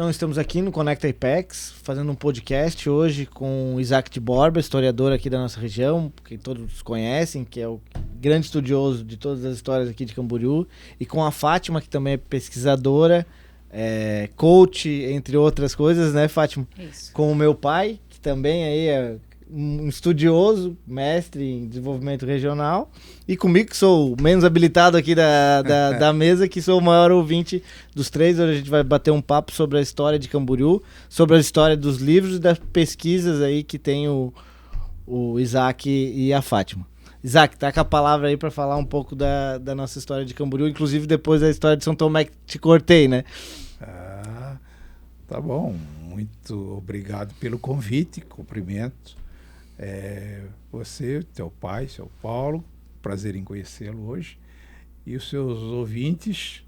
Então, estamos aqui no Conecta Apex, fazendo um podcast hoje com o Isaac de Borba, historiador aqui da nossa região, que todos conhecem, que é o grande estudioso de todas as histórias aqui de Camboriú, e com a Fátima, que também é pesquisadora, coach, entre outras coisas, né, Fátima? Isso. Com o meu pai, que também aí é um estudioso, mestre em desenvolvimento regional, e comigo, que sou o menos habilitado aqui da mesa, que sou o maior ouvinte dos três. Hoje a gente vai bater um papo sobre a história de Camboriú, sobre a história dos livros e das pesquisas aí que tem o Isaac e a Fátima. Isaac, tá com a palavra aí para falar um pouco da nossa história de Camboriú, inclusive depois da história de São Tomé, que te cortei, né? Tá bom. Muito obrigado pelo convite, cumprimento. Você, teu pai, seu Paulo, prazer em conhecê-lo hoje, e os seus ouvintes,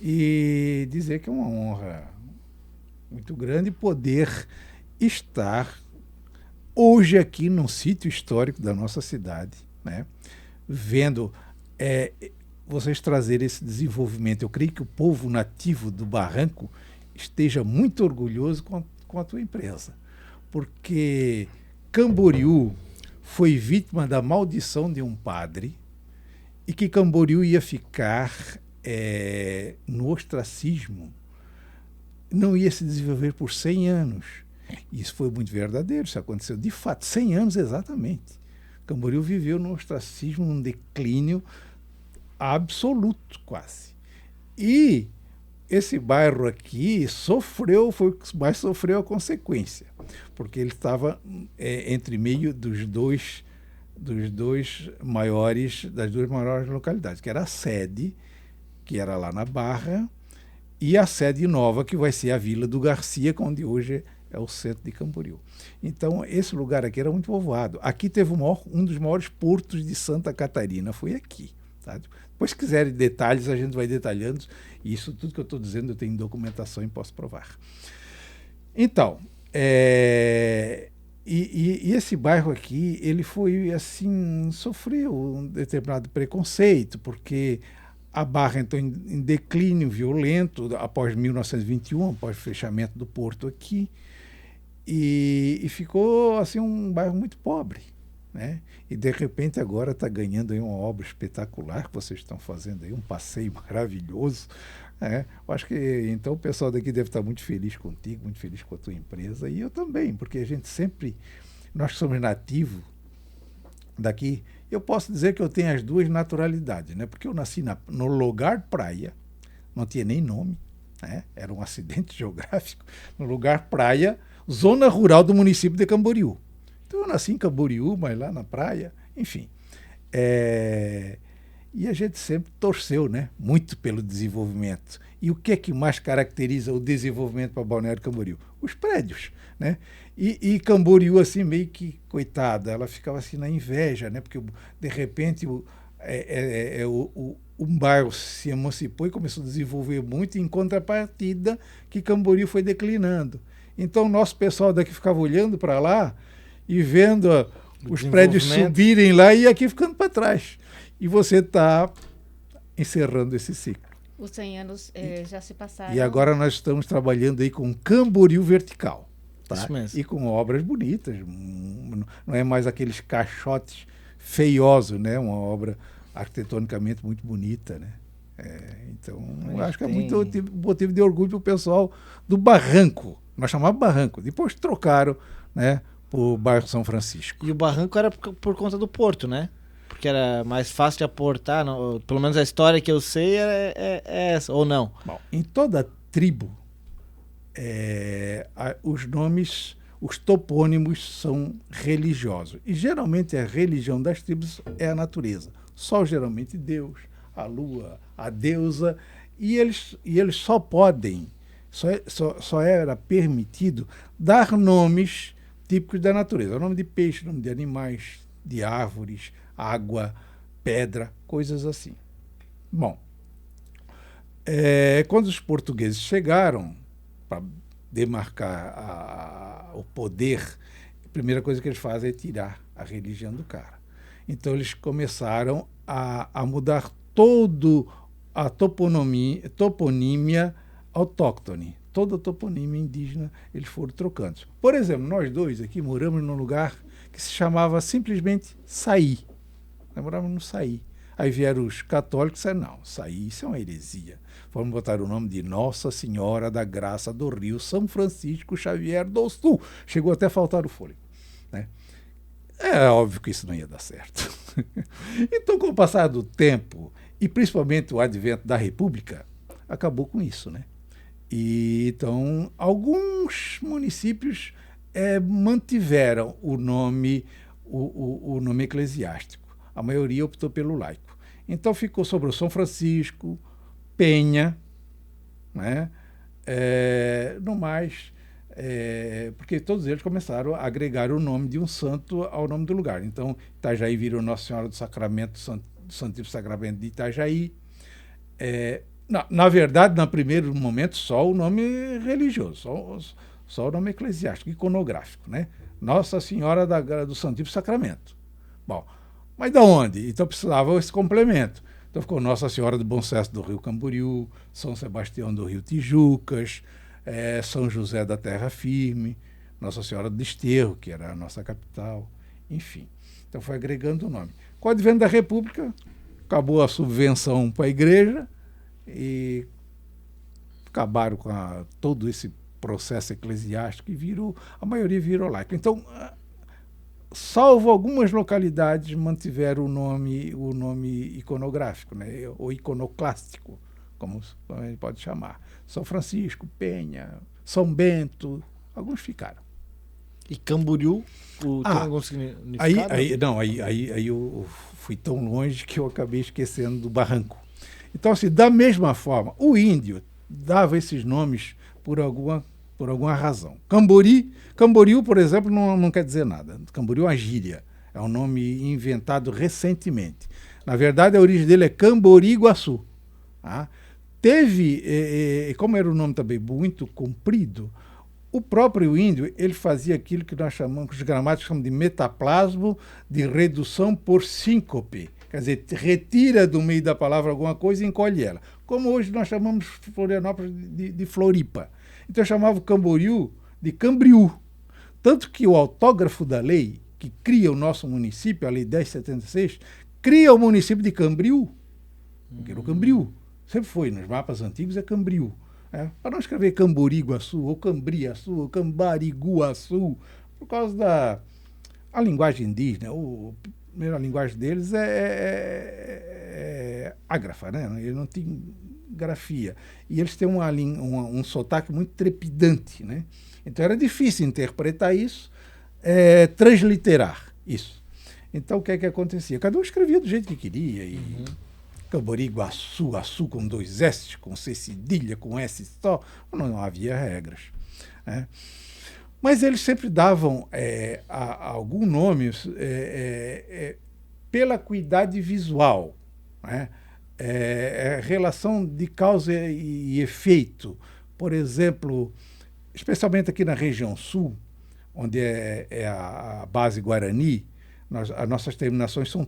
e dizer que é uma honra muito grande poder estar hoje aqui num sítio histórico da nossa cidade, né? Vendo vocês trazerem esse desenvolvimento. Eu creio que o povo nativo do Barranco esteja muito orgulhoso com a tua empresa, porque Camboriú foi vítima da maldição de um padre e que Camboriú ia ficar no ostracismo, não ia se desenvolver por 100 anos. Isso foi muito verdadeiro, isso aconteceu de fato, 100 anos exatamente. Camboriú viveu no ostracismo, num declínio absoluto quase. E esse bairro aqui foi o que mais sofreu a consequência, porque ele estava entre meio das duas maiores localidades, que era a sede, que era lá na Barra, e a sede nova, que vai ser a Vila do Garcia, onde hoje é o centro de Camboriú. Então, esse lugar aqui era muito povoado. Aqui teve um dos maiores portos de Santa Catarina, foi aqui. Tá? Depois, se quiserem detalhes, a gente vai detalhando. E isso tudo que eu estou dizendo, eu tenho documentação e posso provar. Então, e esse bairro aqui, ele foi assim, sofreu um determinado preconceito, porque a Barra entrou em declínio violento após 1921, após o fechamento do porto aqui, e ficou assim um bairro muito pobre, né? E de repente agora está ganhando aí uma obra espetacular que vocês estão fazendo aí, um passeio maravilhoso, né? Eu acho que então o pessoal daqui deve estar muito feliz contigo, muito feliz com a tua empresa, e eu também, porque a gente sempre, nós que somos nativos daqui, eu posso dizer que eu tenho as duas naturalidades, né? Porque eu nasci no lugar praia, não tinha nem nome, né? Era um acidente geográfico, no lugar praia, zona rural do município de Camboriú. Então eu nasci em Camboriú, mas lá na praia, enfim. E a gente sempre torceu, né, muito pelo desenvolvimento. E o que é que mais caracteriza o desenvolvimento para Balneário Camboriú? Os prédios, né? E Camboriú, assim, meio que, coitada, ela ficava assim na inveja, né? Porque, de repente, um bairro se emancipou e começou a desenvolver muito, em contrapartida que Camboriú foi declinando. Então, o nosso pessoal daqui ficava olhando para lá e vendo os prédios subirem lá e aqui ficando para trás. E você está encerrando esse ciclo. Os 100 anos já se passaram. E agora nós estamos trabalhando aí com Camboriú vertical. Tá? Isso mesmo. E com obras bonitas. Não é mais aqueles caixotes feiosos, né? Uma obra arquitetonicamente muito bonita, né? Então, eu acho que é muito motivo de orgulho para o pessoal do Barranco. Nós chamávamos Barranco. Depois trocaram, né, por bairro São Francisco. E o Barranco era por conta do porto, né? Porque era mais fácil de aportar, não, pelo menos a história que eu sei é essa, ou não? Bom, em toda tribo, os nomes, os topônimos são religiosos. E geralmente a religião das tribos é a natureza. Sol, geralmente, Deus, a lua, a deusa, e eles só podem, só era permitido dar nomes típicos da natureza. Nome de peixe, nome de animais, de árvores, água, pedra, coisas assim. Bom, quando os portugueses chegaram para demarcar o poder, a primeira coisa que eles fazem é tirar a religião do cara. Então eles começaram a mudar todo a toponímia autóctone, toda a toponímia indígena eles foram trocando. Por exemplo, nós dois aqui moramos num lugar que se chamava simplesmente Saí. Nós morávamos no Saí. Aí vieram os católicos e disseram, não, Saí, isso é uma heresia. Vamos botar o nome de Nossa Senhora da Graça do Rio São Francisco Xavier do Sul. Chegou até a faltar o fôlego, né? É óbvio que isso não ia dar certo. Então, com o passar do tempo, e principalmente o advento da República, acabou com isso, né? E, então, alguns municípios mantiveram o nome eclesiástico. A maioria optou pelo laico. Então, ficou sobre o São Francisco, Penha, né? No mais, porque todos eles começaram a agregar o nome de um santo ao nome do lugar. Então, Itajaí virou Nossa Senhora do Sacramento, do Santíssimo Sacramento de Itajaí. Na verdade, no primeiro momento, só o nome religioso, só o nome eclesiástico, iconográfico, né? Nossa Senhora do Santíssimo Sacramento. Bom, mas de onde? Então precisava esse complemento. Então ficou Nossa Senhora do Bom Sucesso do Rio Camboriú, São Sebastião do Rio Tijucas, São José da Terra Firme, Nossa Senhora do Desterro, que era a nossa capital, enfim. Então foi agregando o nome. Com o advento da República, acabou a subvenção para a igreja e acabaram com todo esse processo eclesiástico e a maioria virou laico. Então, salvo algumas localidades, mantiveram o nome iconográfico, né? Ou iconoclástico, como a gente pode chamar. São Francisco, Penha, São Bento, alguns ficaram. E Camboriú, tem algum significado? Aí eu fui tão longe que eu acabei esquecendo do Barranco. Então, assim, da mesma forma, o índio dava esses nomes por alguma razão. Camboriú, por exemplo, não quer dizer nada. Camboriú é uma gíria. É um nome inventado recentemente. Na verdade, a origem dele é Camboriguaçu. Tá? Como era um nome também muito comprido, o próprio índio ele fazia aquilo que nós chamamos, que os gramáticos chamam de metaplasmo, de redução por síncope. Quer dizer, retira do meio da palavra alguma coisa e encolhe ela. Como hoje nós chamamos Florianópolis de Floripa. Então eu chamava o Camboriú de Cambriú. Tanto que o autógrafo da lei, que cria o nosso município, a Lei 1076, cria o município de Cambriú. Porque era o Cambriú. Sempre foi, nos mapas antigos é Cambriú. Para não escrever Camboriguaçu, ou Cambriaçu, ou Cambariguaçu, por causa da linguagem indígena. A linguagem deles é ágrafa, né? Ele não tem grafia. E eles têm um sotaque muito trepidante, né? Então era difícil interpretar isso, transliterar isso. Então o que é que acontecia? Cada um escrevia do jeito que queria. E Camboriguaçu, Açu com 2 S, com C cedilha, com S só. Não havia regras, né? Mas eles sempre davam algum nome pela acuidade visual, né? Relação de causa e efeito. Por exemplo, especialmente aqui na região sul, onde é a base Guarani, as nossas terminações são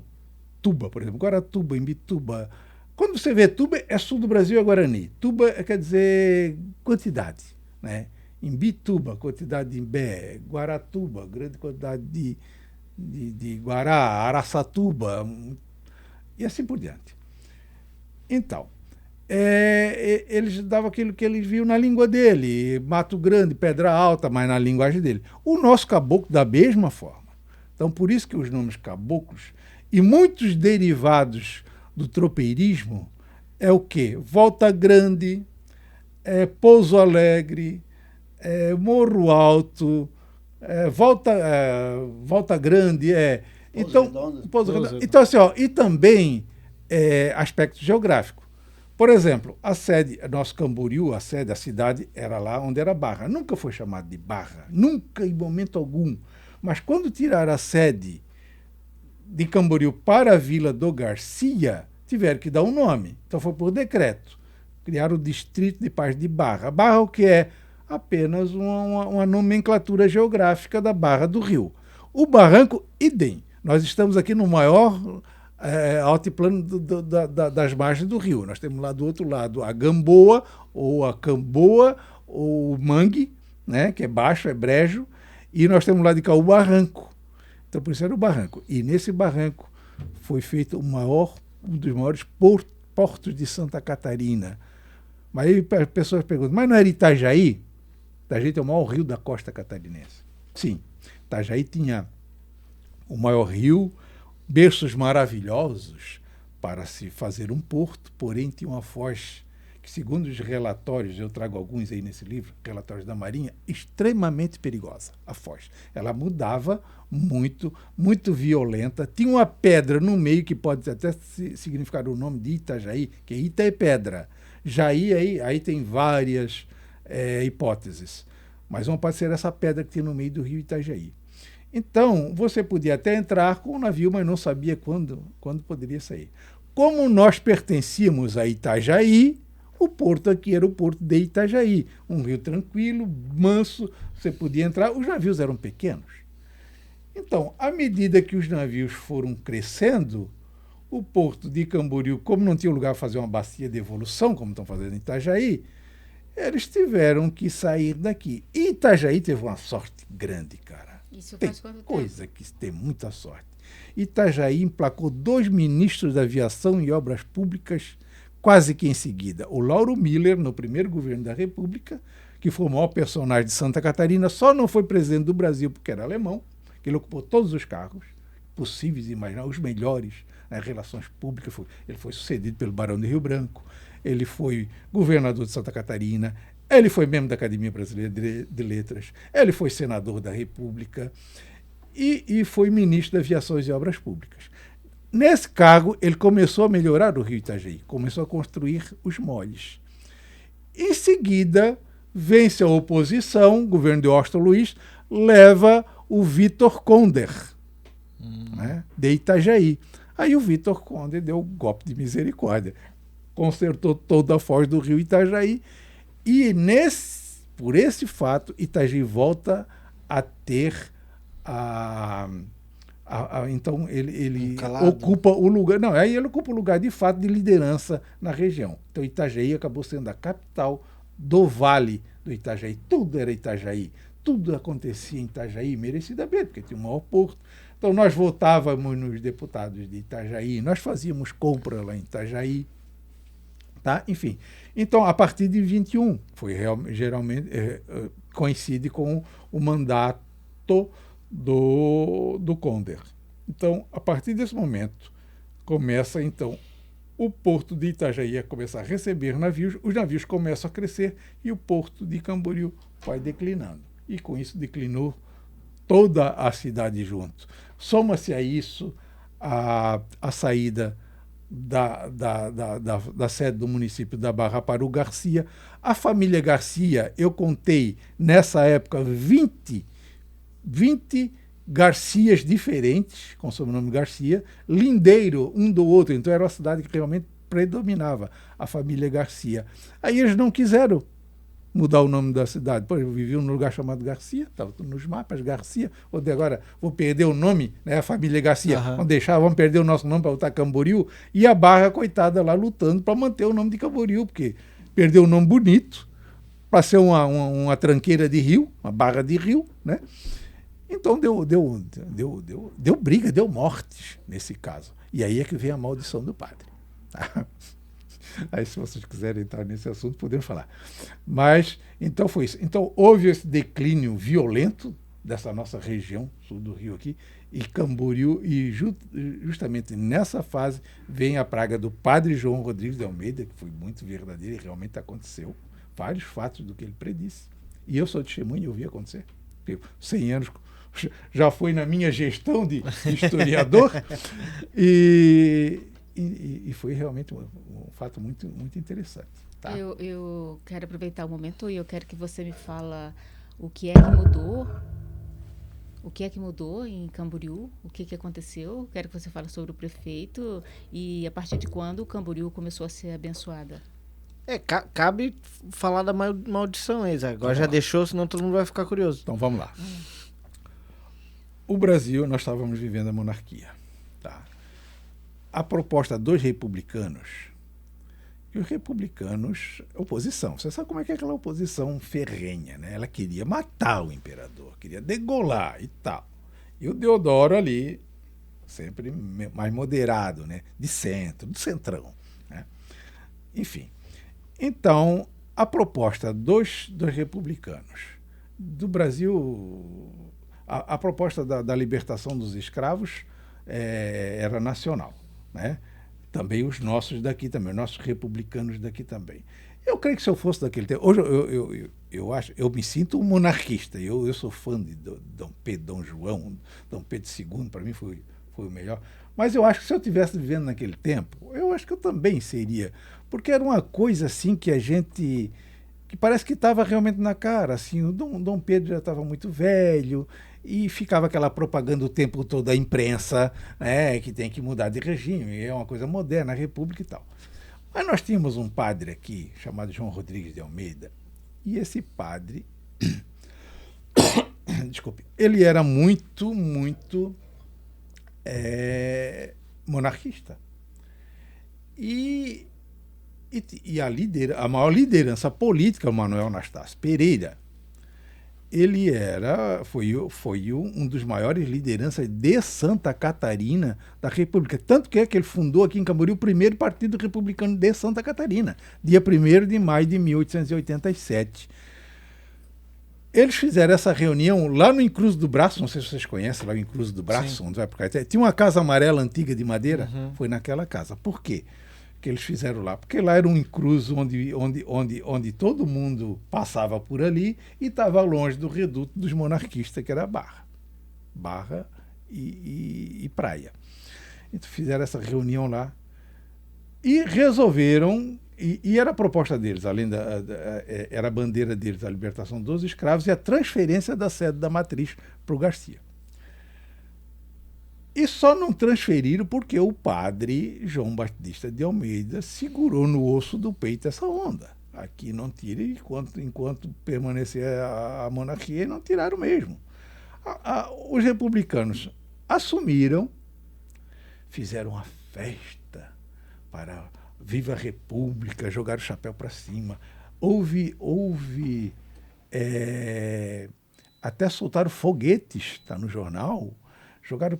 Tuba, por exemplo. Guaratuba, Imbituba. Quando você vê Tuba, é sul do Brasil, é Guarani. Tuba quer dizer quantidade, né? Imbituba, quantidade de Imbé. Guaratuba, grande quantidade de Guará, Araçatuba, e assim por diante. Então, eles davam aquilo que eles viam na língua dele, Mato Grande, Pedra Alta, mas na linguagem dele. O nosso caboclo da mesma forma. Então, por isso que os nomes caboclos e muitos derivados do tropeirismo é o quê? Volta Grande, Pouso Alegre, Morro Alto, Volta Grande, Pouso Redondo. Então, assim, e também aspecto geográfico. Por exemplo, a sede, nosso Camboriú, a cidade era lá onde era Barra. Nunca foi chamado de Barra, nunca em momento algum. Mas quando tiraram a sede de Camboriú para a Vila do Garcia, tiveram que dar um nome. Então foi por decreto. Criaram o distrito de Paz de Barra. Barra o que é? Apenas uma nomenclatura geográfica da Barra do Rio. O Barranco, idem. Nós estamos aqui no maior altiplano das margens do rio. Nós temos lá do outro lado a Gamboa, ou a Camboa, o mangue, né, que é baixo, é brejo, e nós temos lá de cá o barranco. Então, por isso era o barranco. E nesse barranco foi feito um dos maiores portos de Santa Catarina. Mas aí as pessoas perguntam, mas não era Itajaí? Itajaí tem o maior rio da costa catarinense. Sim, Itajaí tinha o maior rio, berços maravilhosos para se fazer um porto, porém tinha uma foz que, segundo os relatórios, eu trago alguns aí nesse livro, relatórios da Marinha, extremamente perigosa, a foz. Ela mudava muito, muito violenta. Tinha uma pedra no meio que pode até significar o nome de Itajaí, que Ita é pedra. Jaí, aí tem várias hipóteses. Mas uma pode ser essa pedra que tem no meio do rio Itajaí. Então, você podia até entrar com o navio, mas não sabia quando poderia sair. Como nós pertencíamos a Itajaí, o porto aqui era o porto de Itajaí. Um rio tranquilo, manso, você podia entrar. Os navios eram pequenos. Então, à medida que os navios foram crescendo, o porto de Camboriú, como não tinha lugar para fazer uma bacia de evolução, como estão fazendo em Itajaí, eles tiveram que sair daqui. E Itajaí teve uma sorte grande, cara. Isso Tem faz quanto tempo? coisa que tem muita sorte. Itajaí emplacou 2 ministros da Aviação e Obras Públicas quase que em seguida. O Lauro Miller, no primeiro governo da República, que foi o maior personagem de Santa Catarina, só não foi presidente do Brasil porque era alemão, que ele ocupou todos os cargos possíveis e imaginar, os melhores, as relações públicas. Ele foi sucedido pelo Barão de Rio Branco, ele foi governador de Santa Catarina, ele foi membro da Academia Brasileira de Letras, ele foi senador da República e foi ministro da Aviação e Obras Públicas. Nesse cargo, ele começou a melhorar o rio Itajaí, começou a construir os moles. Em seguida, vence a oposição, o governo de Austin Luiz leva o Vitor Conder, né, de Itajaí. Aí o Vitor Conder deu um golpe de misericórdia, consertou toda a foz do rio Itajaí e, por esse fato, Itajaí volta a ter então ele ocupa o lugar. Não, aí ele ocupa o lugar de fato de liderança na região. Então Itajaí acabou sendo a capital do Vale do Itajaí. Tudo era Itajaí, tudo acontecia em Itajaí, merecidamente, porque tinha um maior porto. Então nós votávamos nos deputados de Itajaí, nós fazíamos compra lá em Itajaí. Tá? Enfim, então a partir de 21, geralmente coincide com o mandato do Conder. Então, a partir desse momento, começa então o porto de Itajaí a começar a receber navios, os navios começam a crescer e o porto de Camboriú vai declinando. E com isso declinou toda a cidade junto. Soma-se a isso a saída da sede do município da Barra para o Garcia. A família Garcia, eu contei nessa época 20 Garcias diferentes, com o sobrenome Garcia, lindeiro um do outro. Então era uma cidade que realmente predominava a família Garcia. Aí eles não quiseram mudar o nome da cidade. Pô, eu vivia num lugar chamado Garcia, estava nos mapas Garcia, agora vou perder o nome, né, a família Garcia, vamos perder o nosso nome para botar Camboriú, e a Barra, coitada, lá lutando para manter o nome de Camboriú, porque perdeu um nome bonito, para ser uma tranqueira de rio, uma barra de rio, né? Então deu briga, deu mortes nesse caso. E aí é que vem a maldição do padre. Tá? Aí, se vocês quiserem entrar nesse assunto, podemos falar. Mas, então foi isso. Então, houve esse declínio violento dessa nossa região, sul do Rio aqui, e Camboriú, e justamente nessa fase vem a praga do padre João Rodrigues de Almeida, que foi muito verdadeira e realmente aconteceu. Vários fatos do que ele predisse. E eu sou testemunha e eu vi acontecer. 100 anos já foi na minha gestão de historiador e foi realmente um fato muito, muito interessante. Tá? Eu quero aproveitar o momento e eu quero que você me fala o que é que mudou. O que é que mudou em Camboriú? O que aconteceu? Quero que você fale sobre o prefeito e a partir de quando Camboriú começou a ser abençoada. Cabe falar da maldição aí, Zé. Agora já deixou, senão todo mundo vai ficar curioso. Então vamos lá. O Brasil, nós estávamos vivendo a monarquia. Tá? A proposta dos republicanos, E os republicanos, oposição. Você sabe como é que é aquela oposição ferrenha, né? Ela queria matar o imperador, queria degolar e tal. E o Deodoro ali, sempre mais moderado, né? De centro, do centrão, né? Enfim. Então, a proposta dos republicanos do Brasil, a proposta da libertação dos escravos era nacional, né? Também os nossos daqui também, os nossos republicanos daqui também. Eu creio que se eu fosse daquele tempo... Hoje eu me sinto um monarquista. Eu sou fã de Dom Pedro, Dom João, Dom Pedro II, para mim foi o melhor. Mas eu acho que se eu estivesse vivendo naquele tempo, eu acho que eu também seria. Porque era uma coisa assim que a gente... que parece que estava realmente na cara. Assim, o Dom Pedro já estava muito velho... E ficava aquela propaganda o tempo todo da imprensa, né, que tem que mudar de regime, é uma coisa moderna, a República e tal. Mas nós tínhamos um padre aqui, chamado João Rodrigues de Almeida, e esse padre, desculpe, ele era muito monarquista. E a maior liderança política, o Manuel Anastácio Pereira, ele foi um dos maiores lideranças de Santa Catarina da República. Tanto que ele fundou aqui em Camboriú o primeiro partido republicano de Santa Catarina, dia 1º de maio de 1887. Eles fizeram essa reunião lá no Encruz do Braço, não sei se vocês conhecem, lá no Encruz do Braço, onde vai por cá. Tinha uma casa amarela antiga de madeira, foi naquela casa. Por quê? Que eles fizeram lá, porque lá era um encruzo onde todo mundo passava por ali e estava longe do reduto dos monarquistas, que era Barra e Praia. Então fizeram essa reunião lá e resolveram, e era a proposta deles, além era a bandeira deles, a libertação dos escravos e a transferência da sede da matriz para o Garcia. E só não transferiram porque o padre João Batista de Almeida segurou no osso do peito essa onda. Aqui não tira, enquanto permanecer a monarquia, não tiraram mesmo. Os republicanos assumiram, fizeram uma festa para Viva a República, jogaram o chapéu para cima. Houve até soltaram foguetes, está no jornal, jogaram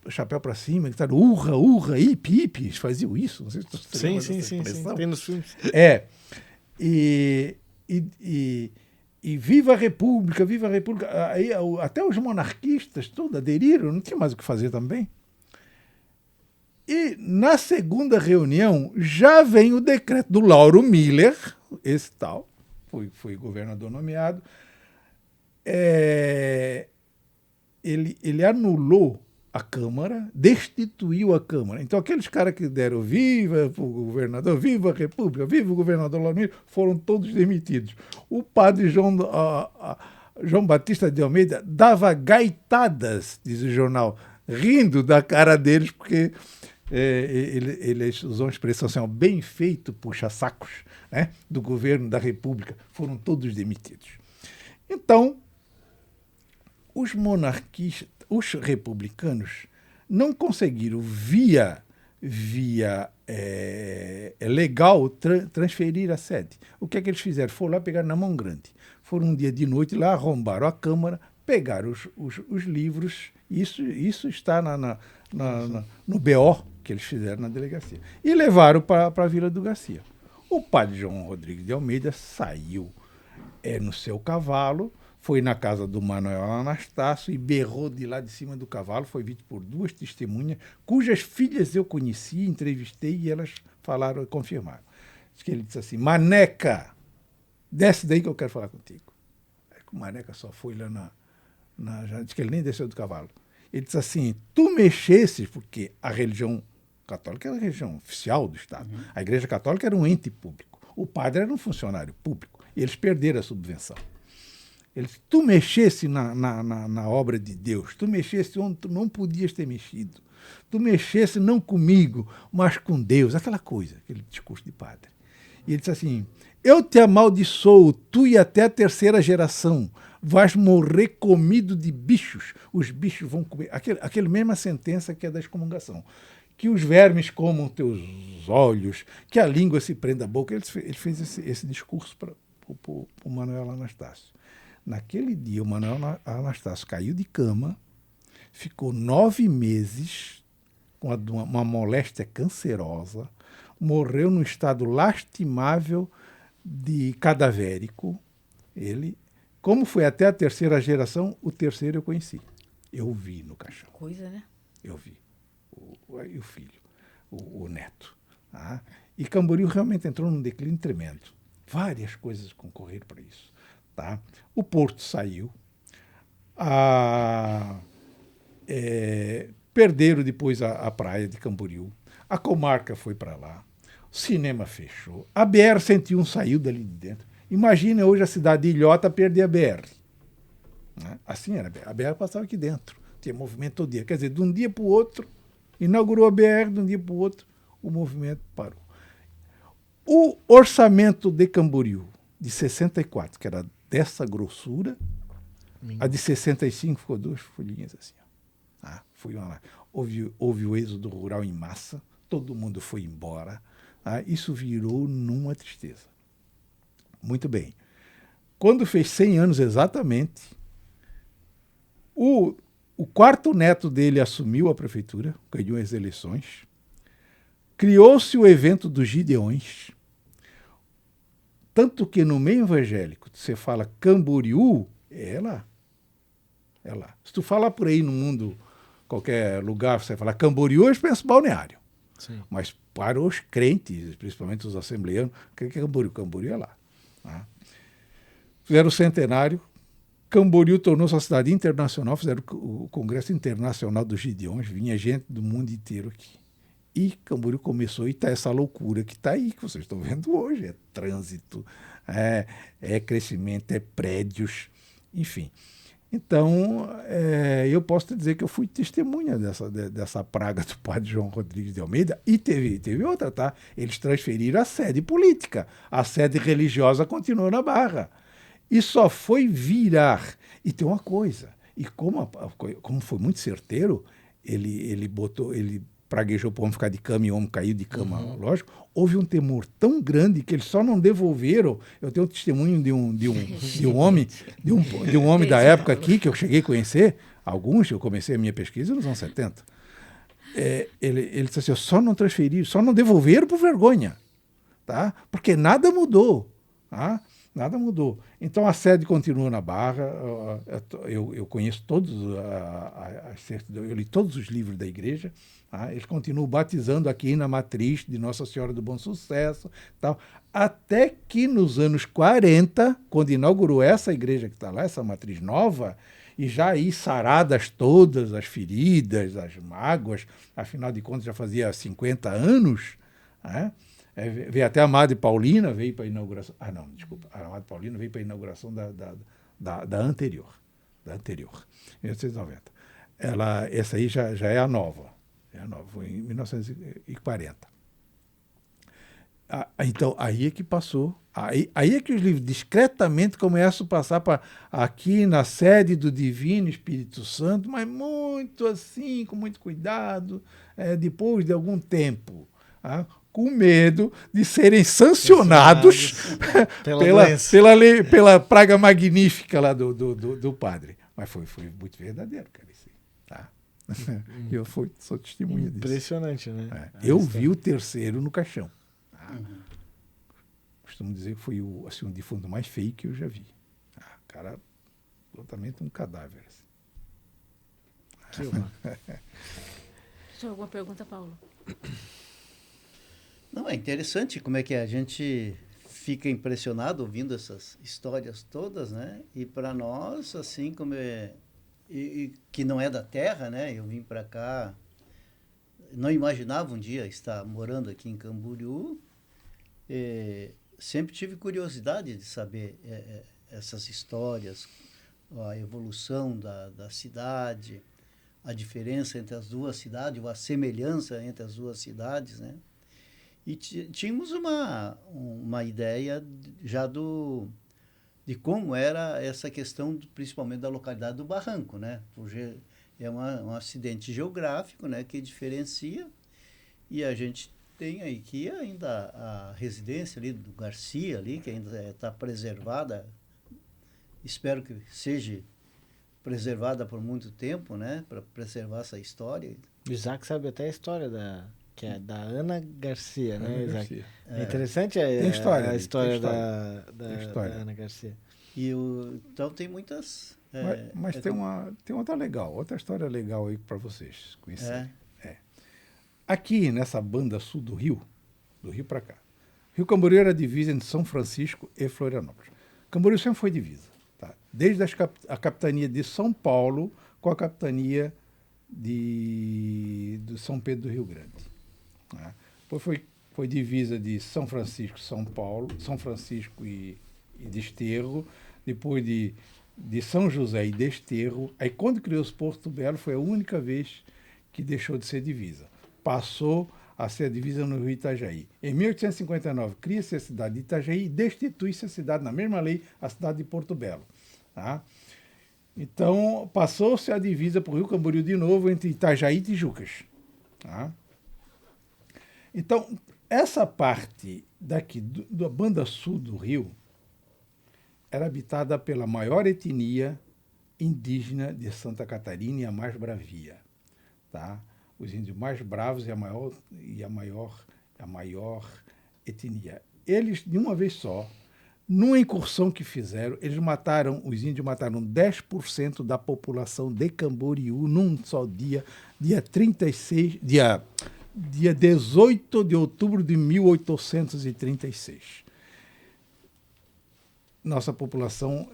o chapéu para cima, gritaram urra, urra, hip, hip, eles faziam isso, não sei se você lembra dessa expressão. Tem nos filmes. E viva a República, viva a República. Aí, até os monarquistas todos aderiram, não tinha mais o que fazer também. E na segunda reunião já vem o decreto do Lauro Miller, esse tal, foi governador nomeado, ele anulou a Câmara, destituiu a Câmara. Então, aqueles caras que deram viva o governador, viva a República, viva o governador Lauro, foram todos demitidos. O padre João Batista de Almeida dava gaitadas, diz o jornal, rindo da cara deles, porque ele usou uma expressão assim, bem feito puxa-sacos, né, do governo da República, foram todos demitidos. Então, os monarquistas, os republicanos não conseguiram, via legal, transferir a sede. O que é que eles fizeram? Foram lá pegar na mão grande. Foram um dia de noite lá, arrombaram a Câmara, pegaram os livros, isso está no BO que eles fizeram na delegacia, e levaram para a Vila do Garcia. O padre João Rodrigues de Almeida saiu no seu cavalo, foi na casa do Manuel Anastácio e berrou de lá de cima do cavalo. Foi visto por 2 testemunhas, cujas filhas eu conheci, entrevistei e elas falaram e confirmaram. Diz que ele disse assim: Maneca, desce daí que eu quero falar contigo. Aí o Maneca só foi lá diz que ele nem desceu do cavalo. Ele disse assim: tu mexesses, porque a religião católica era a religião oficial do Estado. A Igreja Católica era um ente público. O padre era um funcionário público. E eles perderam a subvenção. Tu mexesse na obra de Deus, tu mexesse onde tu não podias ter mexido, tu mexesse não comigo, mas com Deus, aquela coisa, aquele discurso de padre. E ele disse assim: eu te amaldiçoo, tu e até a 3ª geração, vais morrer comido de bichos, os bichos vão comer. Aquela mesma sentença que é da excomungação. que os vermes comam teus olhos, que a língua se prenda à boca. Ele fez esse discurso para o Manuel Anastácio. Naquele dia, o Manuel Anastácio caiu de cama, ficou 9 meses com uma moléstia cancerosa, morreu num estado lastimável de cadavérico. Ele, como foi até a terceira geração, o terceiro eu conheci. Eu vi no caixão. Coisa, né? Eu vi. O filho, o neto. Tá? E Camboriú realmente entrou num declínio tremendo. Várias coisas concorreram para isso. Tá? O porto saiu. Perderam depois a praia de Camboriú. A comarca foi para lá. O cinema fechou. A BR-101 saiu dali de dentro. Imagina hoje a cidade de Ilhota perder a BR. Né? Assim era. A BR passava aqui dentro. Tinha movimento todo dia. Quer dizer, de um dia para o outro, inaugurou a BR, de um dia para o outro, o movimento parou. O orçamento de Camboriú, de 64, que era dessa grossura, a de 65 ficou 2 folhinhas assim. Houve o êxodo rural em massa, todo mundo foi embora. Isso virou numa tristeza. Muito bem. Quando fez 100 anos exatamente, o quarto neto dele assumiu a prefeitura, ganhou as eleições, criou-se o evento dos Gideões, tanto que no meio evangélico, você fala Camboriú, é lá. É lá. Se tu falar por aí no mundo, qualquer lugar, você falar Camboriú, eles pensam balneário. Sim. Mas para os crentes, principalmente os assembleanos, o que é Camboriú? Camboriú é lá. Tá? Fizeram o centenário, Camboriú tornou-se uma cidade internacional, fizeram o Congresso Internacional dos Gideões, vinha gente do mundo inteiro aqui. E Camboriú começou, e está essa loucura que está aí, que vocês estão vendo hoje. É trânsito, é crescimento, é prédios, enfim. Então, eu posso te dizer que eu fui testemunha dessa praga do padre João Rodrigues de Almeida, e teve outra, tá? Eles transferiram a sede política. A sede religiosa continuou na Barra. E só foi virar. E tem uma coisa, e como foi muito certeiro, ele praguejou para o homem ficar de cama e o homem caiu de cama, lógico. Houve um temor tão grande que eles só não devolveram. Eu tenho um testemunho de um homem da época aqui, que eu cheguei a conhecer, alguns, eu comecei a minha pesquisa nos anos 70. Ele disse assim, só não transferiram, só não devolveram por vergonha, tá? Porque nada mudou, tá? Nada mudou. Então a sede continua na Barra. Eu conheço todos eu li todos os livros da igreja. Tá? Eles continuam batizando aqui na matriz de Nossa Senhora do Bom Sucesso, tal. Até que nos anos 40, quando inaugurou essa igreja que está lá, essa matriz nova, e já aí saradas todas as feridas, as mágoas, afinal de contas já fazia 50 anos, né? Veio até a Madre Paulina, veio para a inauguração. A Madre Paulina veio para a inauguração da anterior. Da anterior, 1990. Essa aí já é a nova. Foi em 1940. Então, aí é que passou. Aí é que os livros discretamente começam a passar para aqui na sede do Divino Espírito Santo, mas muito assim, com muito cuidado, depois de algum tempo. Com medo de serem sancionados pela praga magnífica lá do padre. Mas foi muito verdadeiro, cara, isso aí, tá? Eu sou testemunha disso. Impressionante, né? Eu vi o terceiro no caixão. Tá? Costumo dizer que foi o defunto mais feio que eu já vi. Cara, totalmente um cadáver. Assim. Tem alguma pergunta, Paulo? Não, é interessante como é que a gente fica impressionado ouvindo essas histórias todas, né? E para nós, assim como que não é da terra, né? Eu vim para cá, não imaginava um dia estar morando aqui em Camboriú. Sempre tive curiosidade de saber essas histórias, a evolução da cidade, a diferença entre as duas cidades, ou a semelhança entre as duas cidades, né? E tínhamos uma ideia já de como era essa questão, principalmente da localidade do Barranco, né? Porque é um acidente geográfico, né, que diferencia. E a gente tem aqui ainda a residência ali do Garcia, ali, que ainda está preservada. Espero que seja preservada por muito tempo, né? Para preservar essa história. O Isaac sabe até a história que é da Ana Garcia, né, Isaac? Garcia. É interessante Tem história, a história, tem da história. Ana Garcia. Então tem muitas... Mas tem outra legal, outra história legal aí para vocês conhecerem. Aqui nessa banda sul do Rio para cá, Rio Camboriú era divisa entre São Francisco e Florianópolis. Camboriú sempre foi divisa, tá? Desde a capitania de São Paulo com a capitania de São Pedro do Rio Grande. Né? Depois foi divisa de São Francisco, São Paulo, São Francisco e Desterro, depois de São José e Desterro. Aí quando criou-se Porto Belo foi a única vez que deixou de ser divisa. Passou a ser a divisa no Rio Itajaí. Em 1859 cria-se a cidade de Itajaí e destitui-se a cidade, na mesma lei, a cidade de Porto Belo. Tá? Então, passou-se a divisa para o Rio Camboriú de novo entre Itajaí e Tijucas. Tá? Então, essa parte daqui, da banda sul do Rio, era habitada pela maior etnia indígena de Santa Catarina e a mais bravia. Tá? Os índios mais bravos e a maior etnia. Eles, de uma vez só, numa incursão que fizeram, os índios mataram 10% da população de Camboriú num só dia, dia 18 de outubro de 1836. Nossa população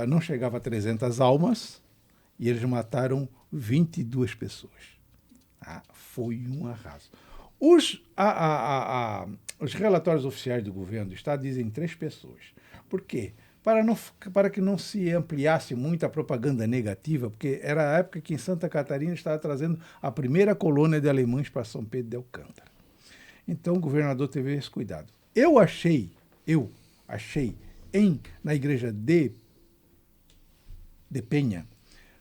não chegava a 300 almas e eles mataram 22 pessoas. Foi um arraso. Os relatórios oficiais do governo do Estado dizem 3 pessoas. Por quê? Para que não se ampliasse muito a propaganda negativa, porque era a época que em Santa Catarina estava trazendo a primeira colônia de alemães para São Pedro de Alcântara. Então o governador teve esse cuidado. Eu achei na igreja de Penha,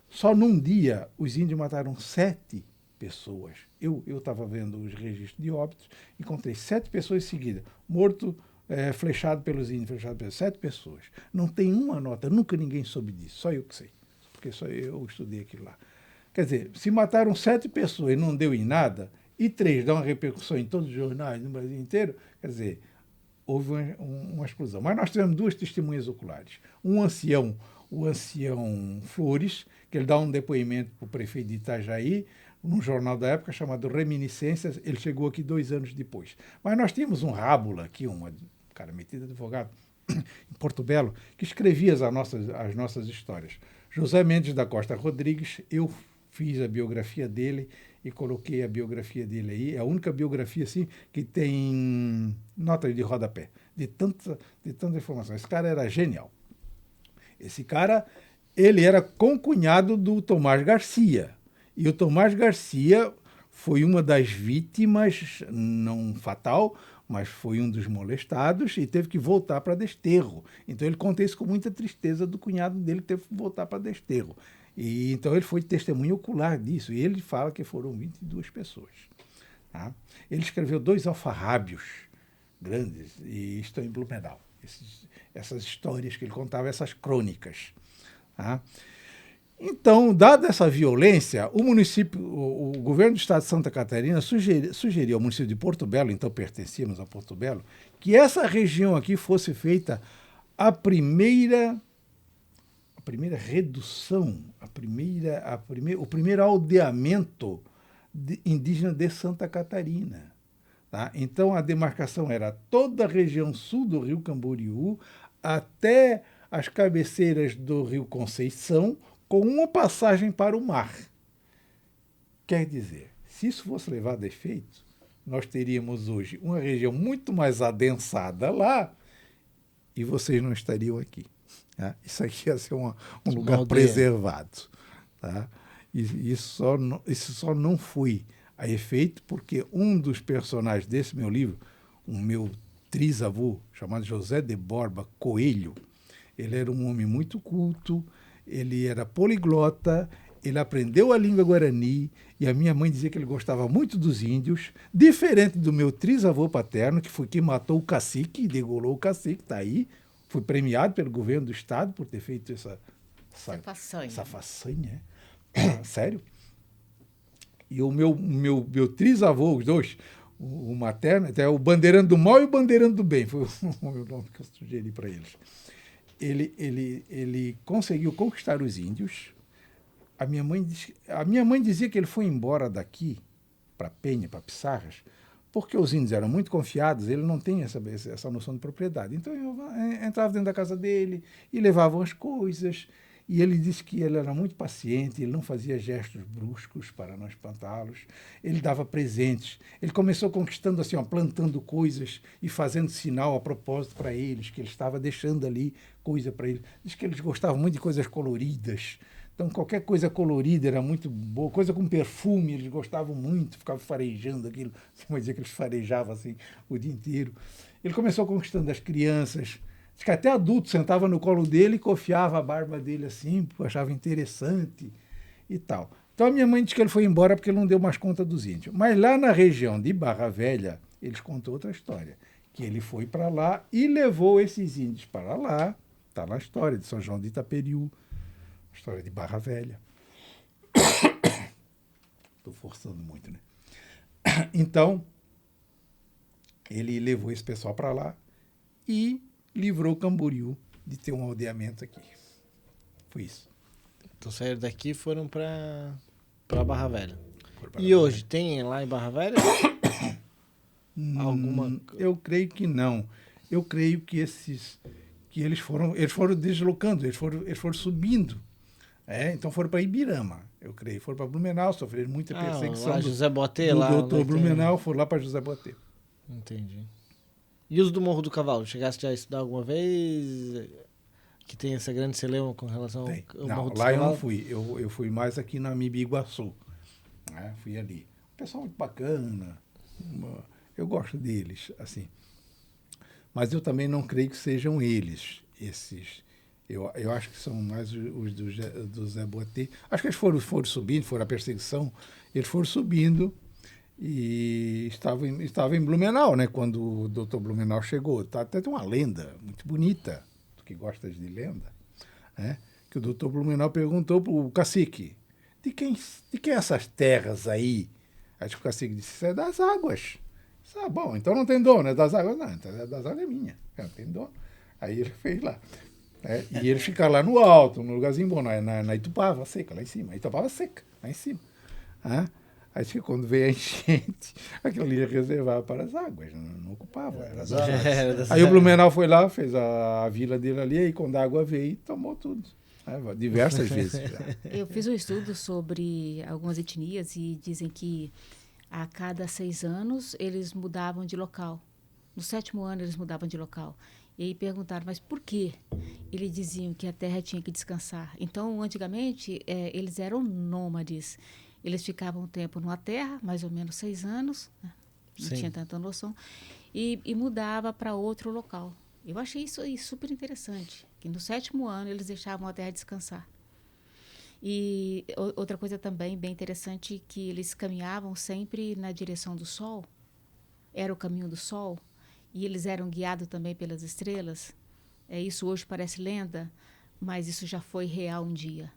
só num dia os índios mataram 7 pessoas. Eu estava vendo os registros de óbitos e contei 7 pessoas seguidas, morto, flechado pelos índios, 7 pessoas. Não tem uma nota, nunca ninguém soube disso, só eu que sei, porque só eu estudei aquilo lá. Quer dizer, se mataram 7 pessoas e não deu em nada, e 3 dão uma repercussão em todos os jornais no Brasil inteiro, quer dizer, houve uma explosão. Mas nós tivemos 2 testemunhas oculares. O ancião Flores, que ele dá um depoimento para o prefeito de Itajaí, num jornal da época chamado Reminiscências. Ele chegou aqui 2 anos depois. Mas nós tínhamos um Rábula aqui, um cara metido advogado, em Porto Belo, que escrevia as nossas histórias. José Mendes da Costa Rodrigues, eu fiz a biografia dele e coloquei a biografia dele aí. É a única biografia assim, que tem nota de rodapé, de tanta informação. Esse cara era genial. Esse cara, ele era concunhado do Tomás Garcia. E o Tomás Garcia foi uma das vítimas, não fatal, mas foi um dos molestados e teve que voltar para Desterro. Então ele conta isso com muita tristeza do cunhado dele que teve que voltar para Desterro. E então ele foi testemunha ocular disso. E ele fala que foram 22 pessoas. Tá? Ele escreveu 2 alfarrábios grandes e estão em Blumenau. Essas histórias que ele contava, essas crônicas. Tá? Então, dada essa violência, o governo do estado de Santa Catarina sugeriu ao município de Porto Belo, então pertencíamos a Porto Belo, que essa região aqui fosse feita a primeira redução, o primeiro aldeamento indígena de Santa Catarina. Tá? Então, a demarcação era toda a região sul do Rio Camboriú até as cabeceiras do Rio Conceição, com uma passagem para o mar. Quer dizer, se isso fosse levado a efeito, nós teríamos hoje uma região muito mais adensada lá e vocês não estariam aqui. Tá? Isso aqui ia ser um lugar preservado. Tá? E isso só não foi a efeito porque um dos personagens desse meu livro, o meu trisavô, chamado José de Borba Coelho, ele era um homem muito culto, ele era poliglota, Ele aprendeu a língua guarani e a minha mãe dizia que ele gostava muito dos índios, diferente do meu trisavô paterno, que foi quem matou o cacique, degolou o cacique, está aí. Foi premiado pelo governo do estado por ter feito essa façanha. Sério? E o meu trisavô, os dois, o materno, até o bandeirando do mal e o bandeirando do bem, foi o nome que eu sugeri para eles. Ele conseguiu conquistar os índios. A minha mãe dizia que ele foi embora daqui para Penha, para Pissarras, porque os índios eram muito confiados, ele não tem essa noção de propriedade. Então eu entrava dentro da casa dele e levavam as coisas. E ele disse que ele era muito paciente, ele não fazia gestos bruscos para não espantá-los, ele dava presentes. Ele começou conquistando assim, ó, plantando coisas e fazendo sinal a propósito para eles, que ele estava deixando ali coisa para eles. Diz que eles gostavam muito de coisas coloridas. Então, qualquer coisa colorida era muito boa, coisa com perfume, eles gostavam muito, ficavam farejando aquilo. Você pode dizer que eles farejavam assim o dia inteiro. Ele começou conquistando as crianças. Diz que até adulto sentava no colo dele e cofiava a barba dele assim, porque achava interessante e tal. Então, a minha mãe disse que ele foi embora porque ele não deu mais conta dos índios. Mas lá na região de Barra Velha, eles contou outra história, que ele foi para lá e levou esses índios para lá. Está na história de São João de Itaperiú, história de Barra Velha. Estou forçando muito, né? Então, ele levou esse pessoal para lá e livrou Camboriú de ter um aldeamento aqui. Foi isso. Então saíram daqui e foram para Barra Velha. E hoje, tem lá em Barra Velha? Alguma... Eu creio que não. Eu creio que eles foram deslocando, eles foram subindo. Então foram para Ibirama, eu creio. Foram para Blumenau, sofreram muita perseguição. Lá José Botê, do lá. doutor Blumenau, foram lá para José Botê. Entendi. E os do Morro do Cavalo? Chegaste a estudar alguma vez? Que tem essa grande celeuma com relação ao Morro do Cavalo? Lá eu não fui. Eu fui mais aqui na Mibiguaçu. Fui ali. Um pessoal muito bacana. Eu gosto deles, assim. Mas eu também não creio que sejam eles, esses. Eu acho que são mais os do Zé Botê. Acho que eles foram subindo, foram a perseguição. Eles foram subindo. E estava em Blumenau, né, quando o doutor Blumenau chegou. Até tem uma lenda muito bonita, tu que gostas de lenda, né, que o doutor Blumenau perguntou para o cacique, de quem essas terras aí? Aí o cacique disse, isso é das águas. Bom, então não tem dono, é das águas? Não, então das águas é minha, não tem dono. Aí ele fez lá. E eles ficaram lá no alto, num lugarzinho bom, na Itupava seca, lá em cima. Itupava seca, lá em cima. Aí que quando veio a enchente, aquilo ali reservava para as águas, não ocupava. Era as águas. Aí o Blumenau foi lá, fez a vila dele ali, aí quando a água veio, tomou tudo. Diversas vezes. Já. Eu fiz um estudo sobre algumas etnias e dizem que a cada 6 anos eles mudavam de local. No 7º ano eles mudavam de local. E aí perguntaram, mas por quê? Eles diziam que a terra tinha que descansar. Então, antigamente, eles eram nômades. Eles ficavam um tempo numa terra, mais ou menos 6 anos, né? Não tinha tanta noção, e mudava para outro local. Eu achei isso aí super interessante, que no 7º ano eles deixavam a terra descansar. E outra coisa também bem interessante, que eles caminhavam sempre na direção do sol, era o caminho do sol, e eles eram guiados também pelas estrelas. Isso hoje parece lenda, mas isso já foi real um dia.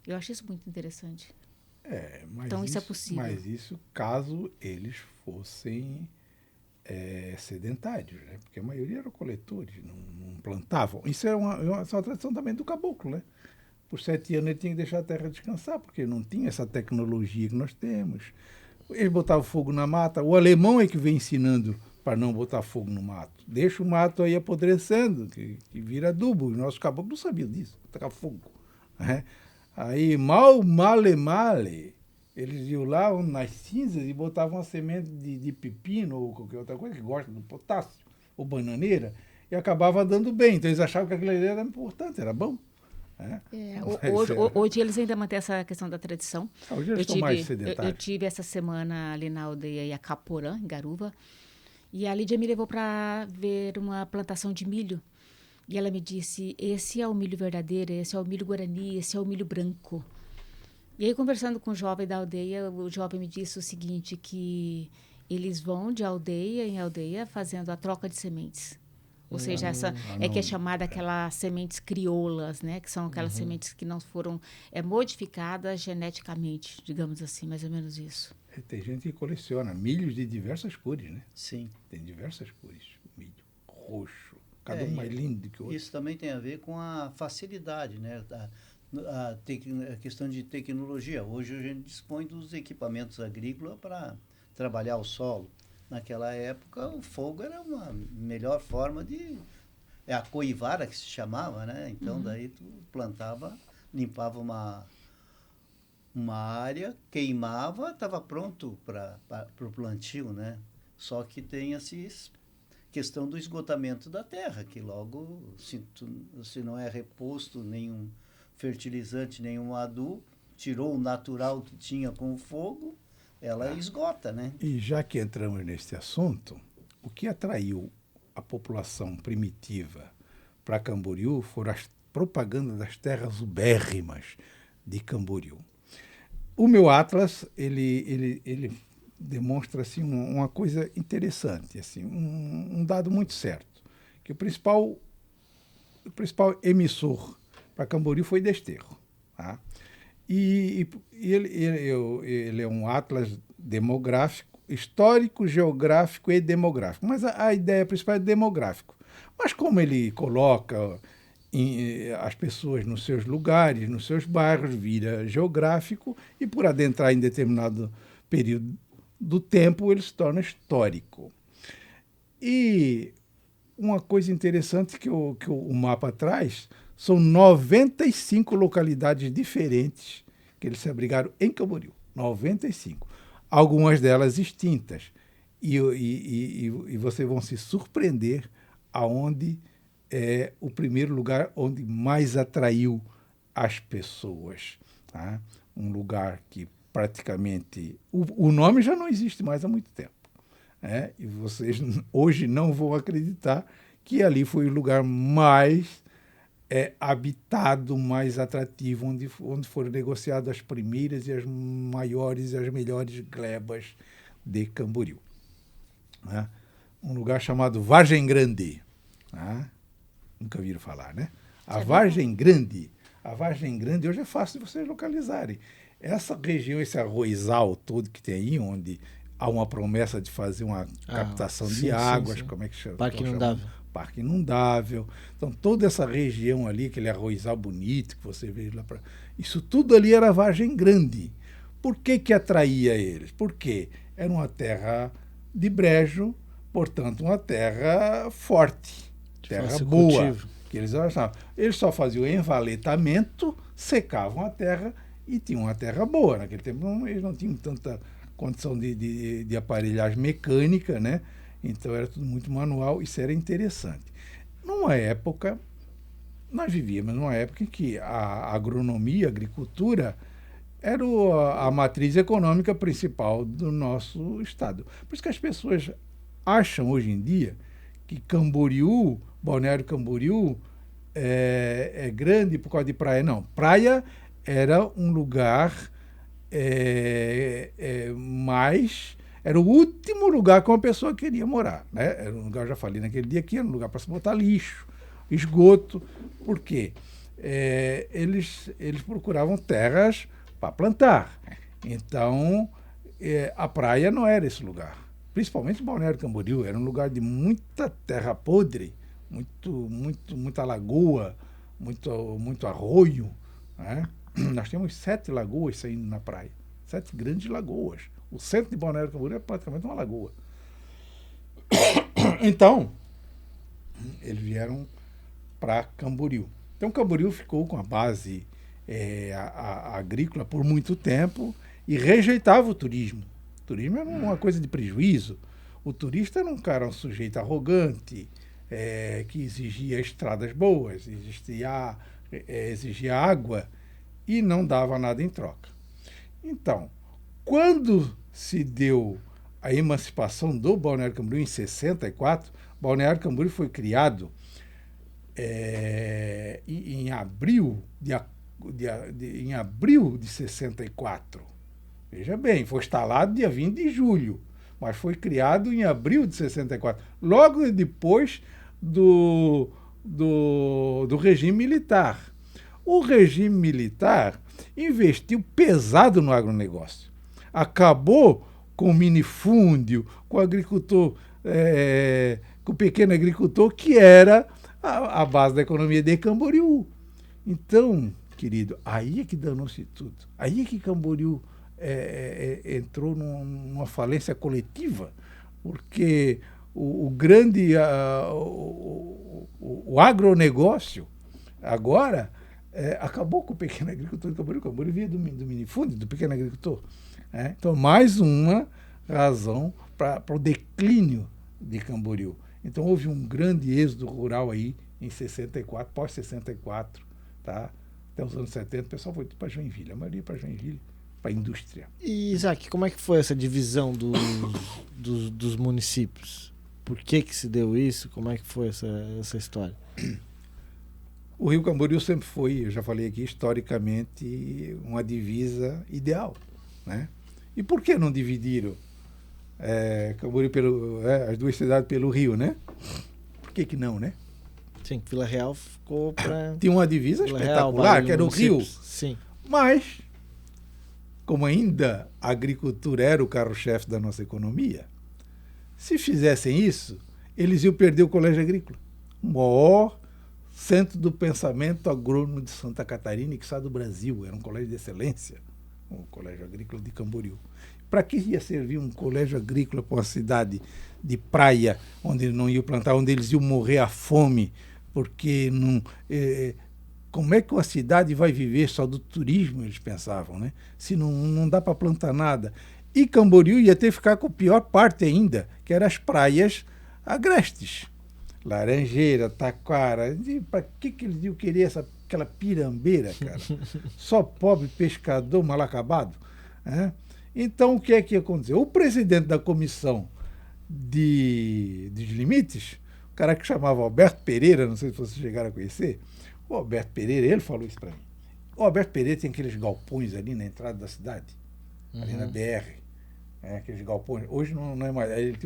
Eu achei isso muito interessante. Mas então isso é possível. Mas isso caso eles fossem sedentários, né? Porque a maioria eram coletores, não plantavam. Isso é uma tradição também do caboclo, né? Por 7 anos ele tinha que deixar a terra descansar, porque não tinha essa tecnologia que nós temos. Eles botavam fogo na mata. O alemão é que vem ensinando para não botar fogo no mato. Deixa o mato aí apodrecendo, que vira adubo. Os nossos caboclos não sabiam disso, tacar fogo, né? Aí, male, eles iam lá nas cinzas e botavam uma semente de pepino ou qualquer outra coisa que gosta do potássio, ou bananeira, e acabava dando bem. Então, eles achavam que aquilo ali era importante, era bom. Hoje eles ainda mantêm essa questão da tradição. Hoje eles estão mais sedentários. Eu tive essa semana ali na aldeia Iacaporã, em Garuva, e a Lídia me levou para ver uma plantação de milho. E ela me disse, esse é o milho verdadeiro, esse é o milho guarani, esse é o milho branco. E aí, conversando com o jovem da aldeia, o jovem me disse o seguinte, que eles vão de aldeia em aldeia fazendo a troca de sementes. Ou seja, essa que é chamada aquelas sementes crioulas, né? Que são aquelas sementes que não foram modificadas geneticamente, digamos assim, mais ou menos isso. Tem gente que coleciona milhos de diversas cores, né? Sim. Tem diversas cores. Milho roxo, cada um mais lindo que o outro. Isso também tem a ver com a facilidade, né? A questão de tecnologia. Hoje a gente dispõe dos equipamentos agrícolas para trabalhar o solo. Naquela época, o fogo era uma melhor forma de... É a coivara que se chamava, né? Então, daí tu plantava, limpava uma área, queimava, estava pronto para o plantio, né? Só que tem essa questão do esgotamento da terra, que logo, se não é reposto nenhum fertilizante, nenhum adubo, tirou o natural que tinha com o fogo, ela esgota, né? E já que entramos nesse assunto, o que atraiu a população primitiva para Camboriú foram as propagandas das terras ubérrimas de Camboriú. O meu atlas, ele demonstra assim, uma coisa interessante, assim, um dado muito certo, que o principal emissor para Camboriú foi Desterro. Tá? E ele é um atlas demográfico, histórico, geográfico e demográfico. Mas a ideia principal é demográfico. Mas como ele coloca as pessoas nos seus lugares, nos seus bairros, vira geográfico, e por adentrar em determinado período do tempo, ele se torna histórico. E uma coisa interessante que o mapa traz são 95 localidades diferentes que eles se abrigaram em Camboriú. 95. Algumas delas extintas. E vocês vão se surpreender aonde é o primeiro lugar onde mais atraiu as pessoas. Tá? Um lugar que praticamente... O nome já não existe mais há muito tempo. Né? E vocês hoje não vão acreditar que ali foi o lugar mais habitado, mais atrativo, onde foram negociadas as primeiras e as maiores e as melhores glebas de Camboriú. Né? Um lugar chamado Vargem Grande. Né? Nunca viram falar, né? A Vargem Grande hoje é fácil de vocês localizarem. Essa região, esse arrozal todo que tem aí, onde há uma promessa de fazer uma captação de águas, como é que chama? Parque Inundável. Parque Inundável. Então, toda essa região ali, aquele arrozal bonito que você vê lá para... Isso tudo ali era Vargem Grande. Por que atraía eles? Porque era uma terra de brejo, portanto, uma terra forte, terra boa. Que eles achavam. Eles só faziam envaletamento, secavam a terra e tinham uma terra boa. Naquele tempo, eles não tinham tanta condição de aparelhagem mecânica, né? Então era tudo muito manual, isso era interessante. Numa época, nós vivíamos numa época em que a agronomia, a agricultura, era a matriz econômica principal do nosso estado. Por isso que as pessoas acham hoje em dia que Camboriú, Balneário Camboriú, é grande por causa de praia. Não, praia era um lugar mais... Era o último lugar que uma pessoa queria morar. Né? Era um lugar, eu já falei naquele dia aqui, era um lugar para se botar lixo, esgoto. Por quê? Eles procuravam terras para plantar. Então, a praia não era esse lugar. Principalmente o Balneário Camboriú, era um lugar de muita terra podre, muita lagoa, muito arroio. Né? Nós temos 7 lagoas saindo na praia, 7 grandes lagoas. O centro de Balneário Camboriú é praticamente uma lagoa. Então, eles vieram para Camboriú. Então, Camboriú ficou com a base agrícola por muito tempo e rejeitava o turismo. O turismo era uma coisa de prejuízo. O turista era um sujeito arrogante, que exigia estradas boas, exigia água e não dava nada em troca. Então, quando se deu a emancipação do Balneário Camboriú em 64, Balneário Camboriú foi criado em abril, dia em abril de 64. Veja bem, foi instalado dia 20 de julho, mas foi criado em abril de 64, logo depois do regime militar. O regime militar investiu pesado no agronegócio. Acabou com o minifúndio, com o agricultor, com o pequeno agricultor, que era a base da economia de Camboriú. Então, querido, aí é que danou-se tudo. Aí é que Camboriú entrou numa falência coletiva, porque o agronegócio agora acabou com o pequeno agricultor de Camboriú. Camboriú via do minifúndio, do pequeno agricultor. Então, mais uma razão para o declínio de Camboriú. Então, houve um grande êxodo rural aí em 64, pós-64, tá? Até os anos 70, o pessoal foi para Joinville, a maioria para Joinville, para a indústria. E, Isaac, como é que foi essa divisão dos municípios? Por que se deu isso? Como é que foi essa história? O Rio Camboriú sempre foi, eu já falei aqui, historicamente, uma divisa ideal, né? E por que não dividiram Camboriú as duas cidades pelo rio, né? Por que não, né? Sim, Vila Real ficou para... Tinha uma divisa Vila espetacular, Real, que era o rio. Sim. Mas, como ainda a agricultura era o carro-chefe da nossa economia, se fizessem isso, eles iam perder o Colégio Agrícola, o maior centro do pensamento agrônomo de Santa Catarina e que está do Brasil. Era um colégio de excelência, o Colégio Agrícola de Camboriú. Para que ia servir um colégio agrícola para uma cidade de praia, onde não iam plantar, onde eles iam morrer à fome, porque não... como é que uma cidade vai viver só do turismo, eles pensavam, né? Se não dá para plantar nada. E Camboriú ia ter que ficar com a pior parte ainda, que eram as praias agrestes. Laranjeira, Taquara. Para que eles iam querer aquela pirambeira, cara? Só pobre pescador mal acabado. Né? Então, o que é que aconteceu? O presidente da comissão dos limites, o cara que chamava Alberto Pereira, não sei se vocês chegaram a conhecer, o Alberto Pereira, ele falou isso para mim. O Alberto Pereira tem aqueles galpões ali na entrada da cidade, ali na BR. Aqueles galpões. Hoje não é mais. Ele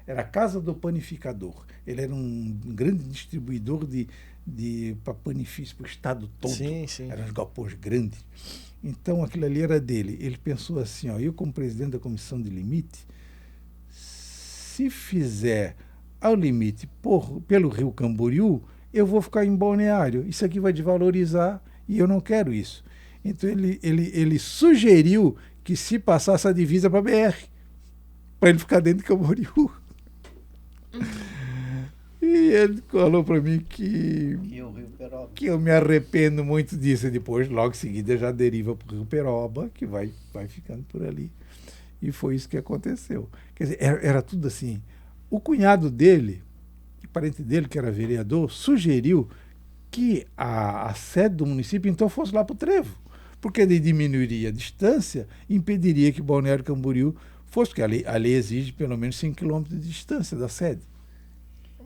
era a Casa do Panificador. Ele era um grande distribuidor para panifício para o estado todo. Sim, sim. Eram os galpões grandes. Então, aquilo ali era dele. Ele pensou assim, eu como presidente da comissão de limite, se fizer ao limite pelo Rio Camboriú, eu vou ficar em Balneário. Isso aqui vai desvalorizar e eu não quero isso. Então, ele sugeriu que se passasse a divisa para a BR, para ele ficar dentro de Camboriú. E ele falou para mim que eu me arrependo muito disso. E depois, logo em seguida, já deriva para o Rio Peroba, que vai ficando por ali. E foi isso que aconteceu. Quer dizer, era tudo assim. O cunhado dele, parente dele, que era vereador, sugeriu que a sede do município, então, fosse lá para o Trevo. Porque ele diminuiria a distância, impediria que Balneário Camboriú fosse, porque a lei exige pelo menos 5 quilômetros de distância da sede.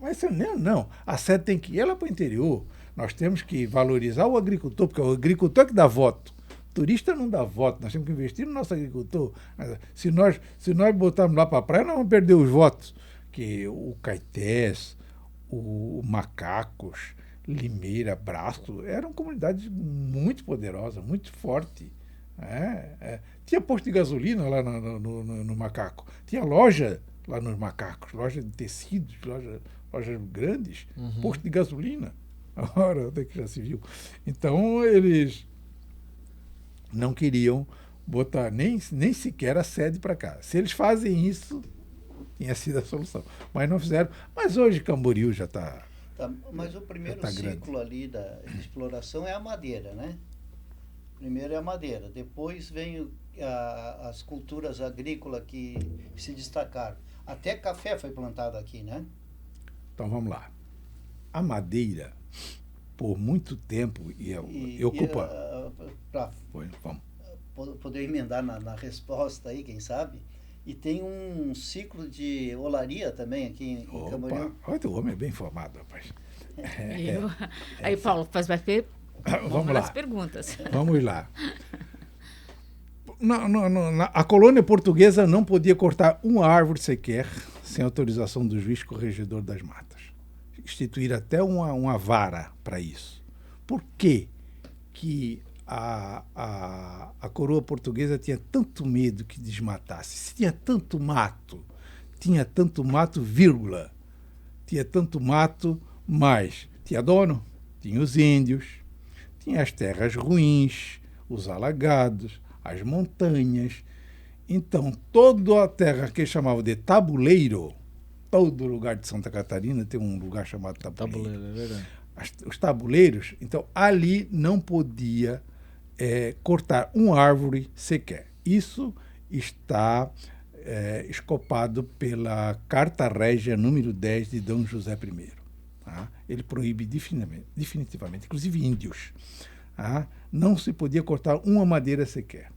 Mas não, a sede tem que ir lá para o interior. Nós temos que valorizar o agricultor, porque é o agricultor que dá voto. O turista não dá voto, nós temos que investir no nosso agricultor. Se nós botarmos lá para a praia, nós vamos perder os votos. Que o Caetés, o Macacos, Limeira, Braço, eram comunidades muito poderosas, muito fortes. Tinha posto de gasolina lá no Macaco, tinha loja lá nos Macacos, loja de tecidos, lojas grandes, posto de gasolina. Agora até que já se viu. Então eles não queriam botar nem sequer a sede para cá. Se eles fazem isso, tinha sido a solução. Mas não fizeram. Mas hoje Camboriú já está... Mas o primeiro ciclo ali da exploração é a madeira, né? Primeiro é a madeira, depois vem as culturas agrícolas que se destacaram. Até café foi plantado aqui, né? Então vamos lá. A madeira, por muito tempo, ocupa... Para vamos. Poder emendar na resposta aí, quem sabe... E tem um ciclo de olaria também aqui em Camboriú. Olha, o homem é bem formado, rapaz. Aí, Paulo, faz Vamos lá. As perguntas. Vamos lá. A colônia portuguesa não podia cortar uma árvore sequer sem autorização do juiz corregedor das matas. Instituir até uma vara para isso. Por que a coroa portuguesa tinha tanto medo que desmatasse? Se tinha tanto mato, vírgula. Tinha tanto mato, mas tinha dono, tinha os índios, tinha as terras ruins, os alagados, as montanhas. Então, toda a terra que eles chamavam de tabuleiro, todo lugar de Santa Catarina tem um lugar chamado tabuleiro. Tabuleiro, é verdade. Os tabuleiros, então, ali não podia cortar uma árvore sequer. Isso está escopado pela Carta Régia número 10 de Dom José I. Tá? Ele proíbe definitivamente, inclusive índios. Tá? Não se podia cortar uma madeira sequer.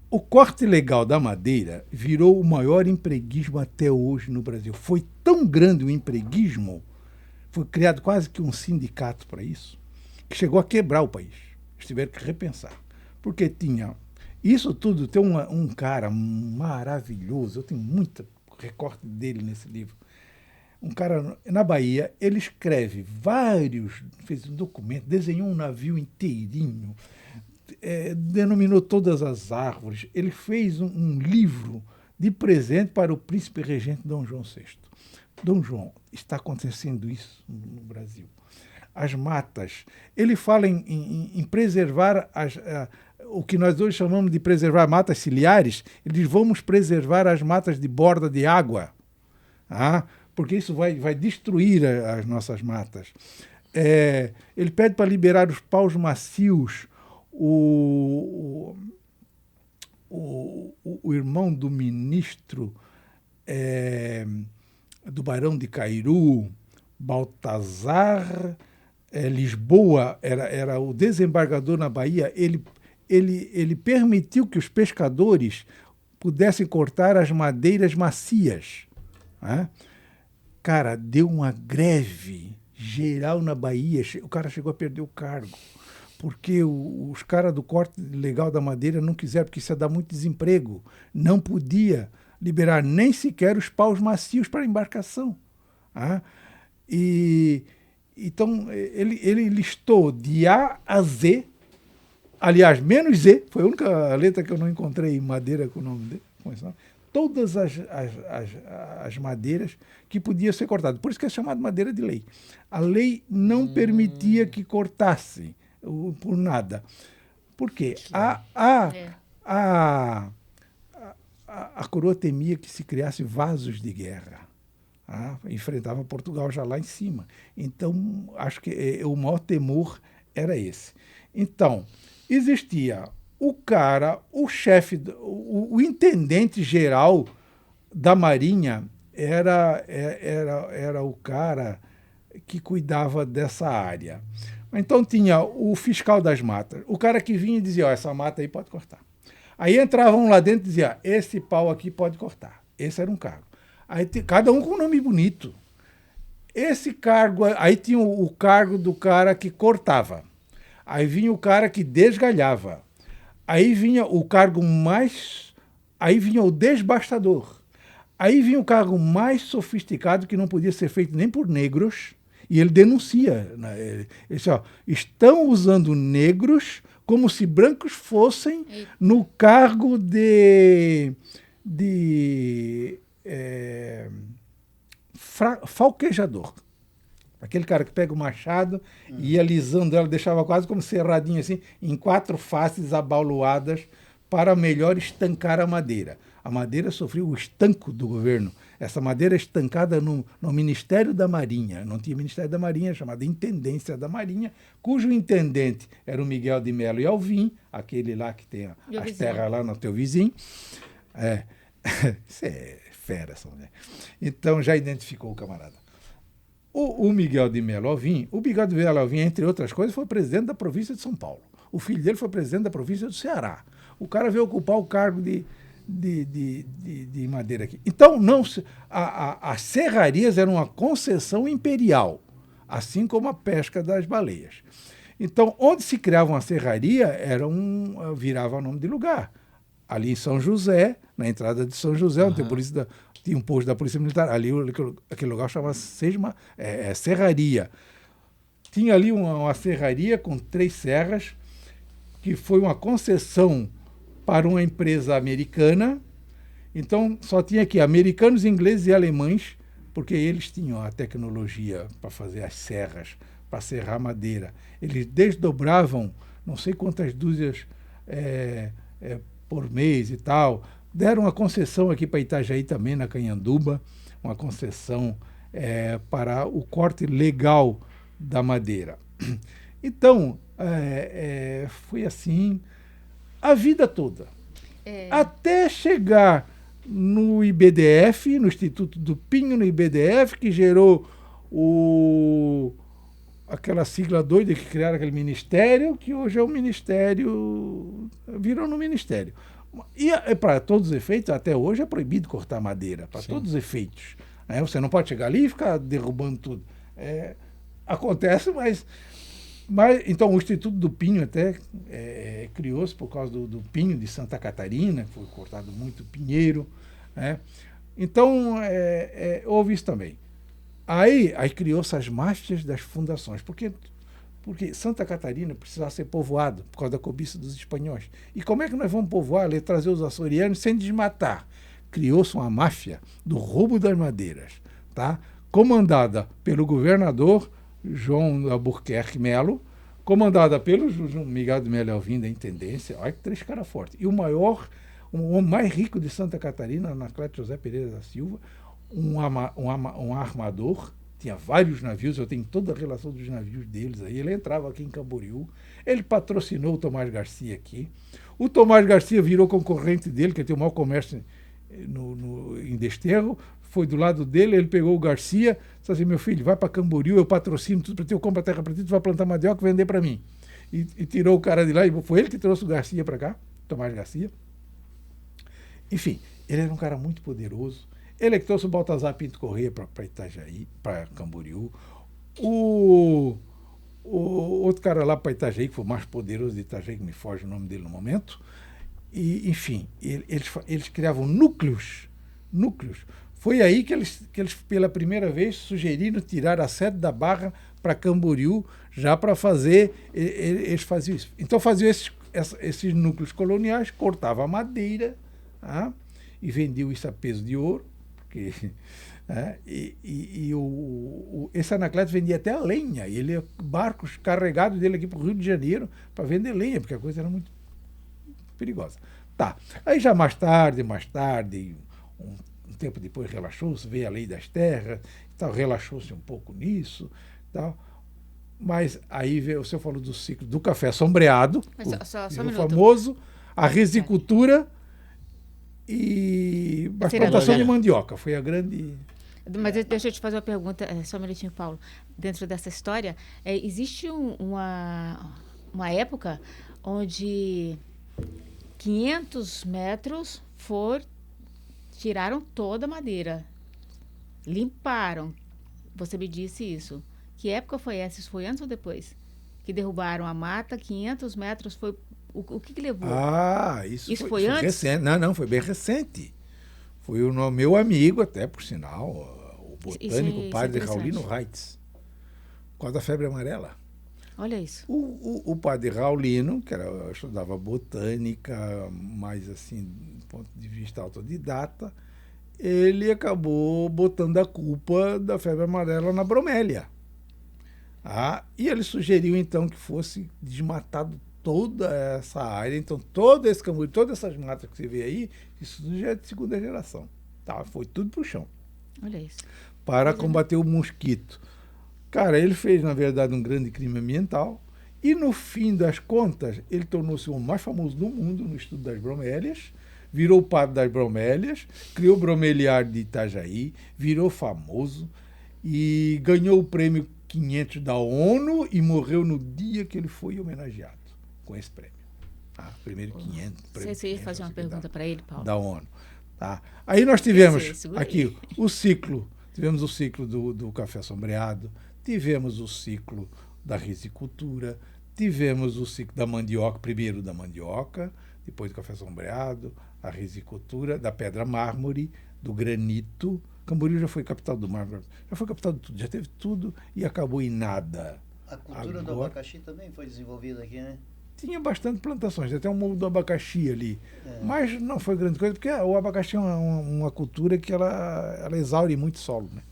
O corte ilegal da madeira virou o maior empreguismo até hoje no Brasil. Foi tão grande o empreguismo, foi criado quase que um sindicato para isso, que chegou a quebrar o país. Eles tiveram que repensar. Porque tinha... Isso tudo tem um cara maravilhoso, eu tenho muito recorte dele nesse livro. Um cara na Bahia, ele escreve fez um documento, desenhou um navio inteirinho, denominou todas as árvores. Ele fez um livro de presente para o príncipe regente Dom João VI. Dom João, está acontecendo isso no Brasil. As matas. Ele fala em preservar o que nós hoje chamamos de preservar matas ciliares. Ele diz, vamos preservar as matas de borda de água, porque isso vai destruir as nossas matas. Ele pede para liberar os paus macios. O irmão do ministro do Barão de Cairu, Baltazar Lisboa, era o desembargador na Bahia, ele permitiu que os pescadores pudessem cortar as madeiras macias. Cara, deu uma greve geral na Bahia, o cara chegou a perder o cargo, porque os caras do corte legal da madeira não quiseram, porque isso ia dar muito desemprego. Não podia liberar nem sequer os paus macios para embarcação. Então, ele listou de A a Z, aliás, menos Z, foi a única letra que eu não encontrei em madeira com o nome dele, todas as madeiras que podiam ser cortadas. Por isso que é chamado madeira de lei. A lei não permitia que cortasse por nada. Por quê? A coroa temia que se criasse vasos de guerra. Enfrentava Portugal já lá em cima. Então, acho que o maior temor era esse. Então, existia o chefe, o intendente geral da Marinha era o cara que cuidava dessa área. Então tinha o fiscal das matas, o cara que vinha e dizia, essa mata aí pode cortar. Aí entravam lá dentro e diziam, esse pau aqui pode cortar. Esse era um cargo. Aí cada um com um nome bonito. Esse cargo, aí tinha o cargo do cara que cortava. Aí vinha o cara que desgalhava. Aí vinha o cargo mais... Aí vinha o desbastador. Aí vinha o cargo mais sofisticado, que não podia ser feito nem por negros, e ele denuncia. Ele disse, estão usando negros como se brancos fossem no cargo de falquejador. Aquele cara que pega o machado e ia alisando ela, deixava quase como serradinho assim, em 4 faces abauluadas para melhor estancar a madeira. A madeira sofreu o estanco do governo. Essa madeira estancada no Ministério da Marinha. Não tinha Ministério da Marinha, chamada Intendência da Marinha, cujo intendente era o Miguel de Melo e Alvim, aquele lá que tem as terras lá no teu vizinho. Isso é fera, essa mulher. Então, já identificou o camarada. O Miguel de Melo Alvim, entre outras coisas, foi presidente da província de São Paulo. O filho dele foi presidente da província do Ceará. O cara veio ocupar o cargo de madeira aqui. Então, as serrarias eram uma concessão imperial, assim como a pesca das baleias. Então, onde se criava uma serraria, virava nome de lugar. Ali em São José, na entrada de São José, onde tinha um posto da Polícia Militar, ali aquele lugar chamava-se Serraria. Tinha ali uma serraria com 3 serras, que foi uma concessão para uma empresa americana. Então, só tinha aqui americanos, ingleses e alemães, porque eles tinham a tecnologia para fazer as serras, para serrar madeira. Eles desdobravam não sei quantas dúzias por mês e tal. Deram uma concessão aqui para Itajaí também, na Canhanduba, uma concessão para o corte legal da madeira. Então, foi assim a vida toda. Até chegar no IBDF, no Instituto do Pinho, no IBDF, que gerou aquela sigla doida que criaram aquele ministério, que hoje é o ministério, virou no ministério. E para todos os efeitos, até hoje é proibido cortar madeira, para todos os efeitos. Você não pode chegar ali e ficar derrubando tudo. Acontece, mas então o Instituto do Pinho até criou-se por causa do pinho de Santa Catarina, que foi cortado muito pinheiro. Então, houve isso também. Aí criou-se as marchas das fundações, porque Santa Catarina precisava ser povoado por causa da cobiça dos espanhóis. E como é que nós vamos povoar, trazer os açorianos sem desmatar? Criou-se uma máfia do roubo das madeiras, tá? Comandada pelo governador João Albuquerque Melo, comandada pelo João Miguel de Melo Alvim, da Intendência. Olha que 3 caras fortes. E o homem mais rico de Santa Catarina, Anacleto José Pereira da Silva, um armador, tinha vários navios, eu tenho toda a relação dos navios deles aí. Ele entrava aqui em Camboriú, ele patrocinou o Tomás Garcia aqui. O Tomás Garcia virou concorrente dele, que tem o maior comércio em Desterro, foi do lado dele, ele pegou o Garcia, disse assim: meu filho, vai para Camboriú, eu patrocino tudo para ti, eu compro a terra para ti, tu vai plantar mandioca e vender para mim. E tirou o cara de lá, e foi ele que trouxe o Garcia para cá, Tomás Garcia. Enfim, ele era um cara muito poderoso. Ele que trouxe o Baltazar Pinto Corrêa para Itajaí, para Camboriú. O outro cara lá para Itajaí, que foi o mais poderoso de Itajaí, que me foge o nome dele no momento. E, enfim, eles criavam núcleos. Foi aí que eles, pela primeira vez, sugeriram tirar a sede da Barra para Camboriú, já para fazer... Eles faziam isso. Então, faziam esses núcleos coloniais, cortavam a madeira, e vendiam isso a peso de ouro. Porque, esse Anacleto vendia até a lenha. Ele barcos carregados dele aqui para o Rio de Janeiro para vender lenha, porque a coisa era muito perigosa. Tá. Aí já mais tarde, um tempo depois relaxou-se, veio a lei das terras, tal, relaxou-se um pouco nisso, tal. Mas aí veio, o senhor falou do ciclo do café sombreado, o famoso, a risicultura e a plantação de mandioca. Foi a grande... Mas deixa eu te fazer uma pergunta, só um minutinho, Paulo. Dentro dessa história, existe uma época onde 500 metros tiraram toda a madeira, limparam. Você me disse isso. Que época foi essa? Isso foi antes ou depois? Que derrubaram a mata, 500 metros, foi... O que levou? Isso foi antes? Recente. Não, foi bem recente. Foi o meu amigo, até por sinal, o botânico padre Raulino Reitz, por causa da febre amarela. Olha isso. O padre Raulino, que estudava botânica, mais assim, do ponto de vista autodidata, ele acabou botando a culpa da febre amarela na bromélia. E ele sugeriu, então, que fosse desmatado toda essa área. Então, todo esse Camboriú, todas essas matas que você vê aí, isso já é de segunda geração. Foi tudo pro chão. Olha isso. Para combater o mosquito. Cara, ele fez, na verdade, um grande crime ambiental e, no fim das contas, ele tornou-se o homem mais famoso do mundo no estudo das bromélias, virou o padre das bromélias, criou o bromeliário de Itajaí, virou famoso e ganhou o prêmio 500 da ONU e morreu no dia que ele foi homenageado com esse prêmio. Primeiro 500. Você ia fazer uma pergunta para ele, Paulo? Da ONU. Aí nós tivemos aqui o ciclo, tivemos o ciclo do café sombreado, tivemos o ciclo da risicultura, tivemos o ciclo da mandioca, primeiro da mandioca, depois do café sombreado, a risicultura, da pedra mármore, do granito. Camboriú já foi capital do mármore, já foi capital de tudo, já teve tudo e acabou em nada. A cultura do abacaxi também foi desenvolvida aqui, né? Tinha bastante plantações, até um morro do abacaxi ali, mas não foi grande coisa, porque o abacaxi é uma cultura que ela exaure muito solo, né?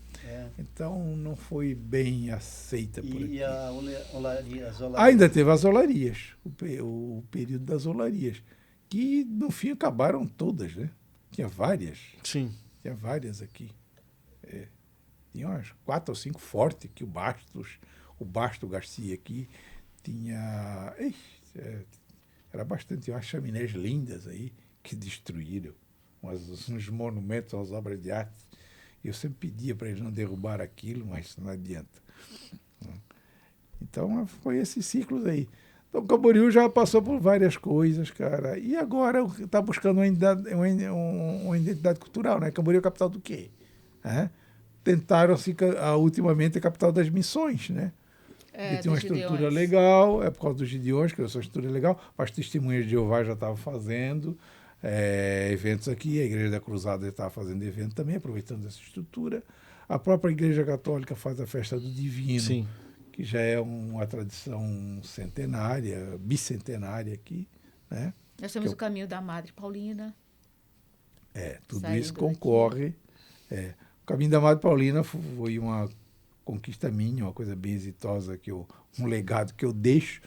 Então não foi bem aceita por aqui. E as olarias? Ainda teve as olarias, o período das olarias, que no fim acabaram todas, né? Tinha várias. Sim. Tinha várias aqui. Tinha umas 4 ou 5 fortes aqui, o Basto Garcia aqui, tinha... era bastante, umas chaminés lindas aí, que destruíram, uns monumentos, umas obras de arte. Eu sempre pedia para eles não derrubar aquilo, mas não adianta. Então, foi esses ciclos aí. Então, Camboriú já passou por várias coisas, cara. E agora está buscando uma identidade cultural, né? Camboriú é a capital do quê? Tentaram-se, ultimamente, a capital das missões, né? Que tinha uma estrutura legal, é por causa dos Gideões, que essa estrutura legal, mas Testemunhas de Jeová já estavam fazendo eventos aqui, a Igreja da Cruzada estava fazendo evento também, aproveitando essa estrutura. A própria Igreja Católica faz a Festa do Divino, sim, que já é uma tradição centenária, bicentenária aqui, né? Nós temos o caminho da Madre Paulina. Tudo isso concorre. O caminho da Madre Paulina foi uma conquista minha, uma coisa bem exitosa, um legado que eu deixo,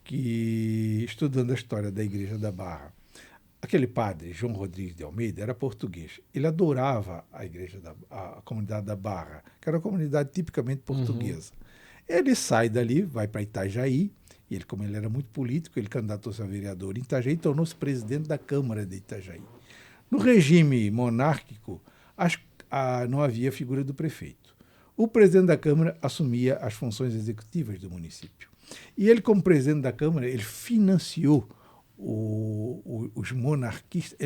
que estudando a história da Igreja da Barra. Aquele padre, João Rodrigues de Almeida, era português. Ele adorava a comunidade da Barra, que era uma comunidade tipicamente portuguesa. Ele sai dali, vai para Itajaí, e ele, como ele era muito político, ele candidatou-se a vereador em Itajaí e tornou-se presidente da Câmara de Itajaí. No regime monárquico, não havia figura do prefeito. O presidente da Câmara assumia as funções executivas do município. E ele, como presidente da Câmara, ele financiou os monarquistas.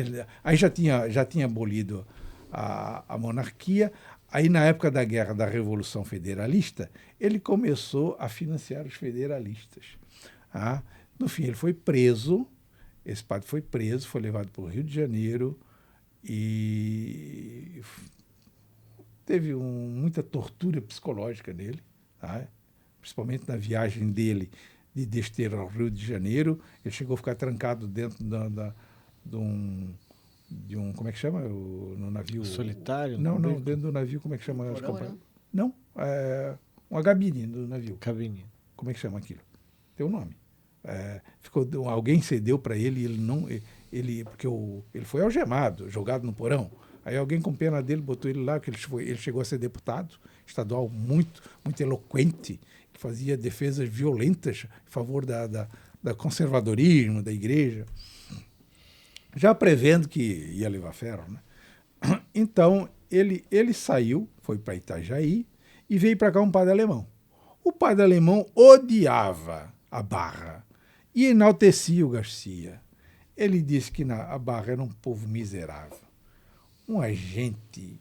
Aí já tinha abolido a monarquia. Aí, na época da Guerra da Revolução Federalista, ele começou a financiar os federalistas. No fim, ele foi preso. Esse padre foi preso, foi levado para o Rio de Janeiro e teve muita tortura psicológica nele, principalmente na viagem dele de Desterro ao Rio de Janeiro. Ele chegou a ficar trancado dentro de um como é que chama? No navio... Solitário? Não, dentro do navio, como é que chama? Não, uma cabine do navio. Cabine. Como é que chama aquilo? Tem um nome. Alguém cedeu para ele e ele não... Porque ele foi algemado, jogado no porão. Aí alguém com pena dele botou ele lá, que ele chegou a ser deputado estadual muito, muito eloquente, que fazia defesas violentas em favor da conservadorismo, da igreja, já prevendo que ia levar ferro, né? Então, ele saiu, foi para Itajaí e veio para cá um padre alemão. O padre alemão odiava a Barra e enaltecia o Garcia. Ele disse que a Barra era um povo miserável. Um agente...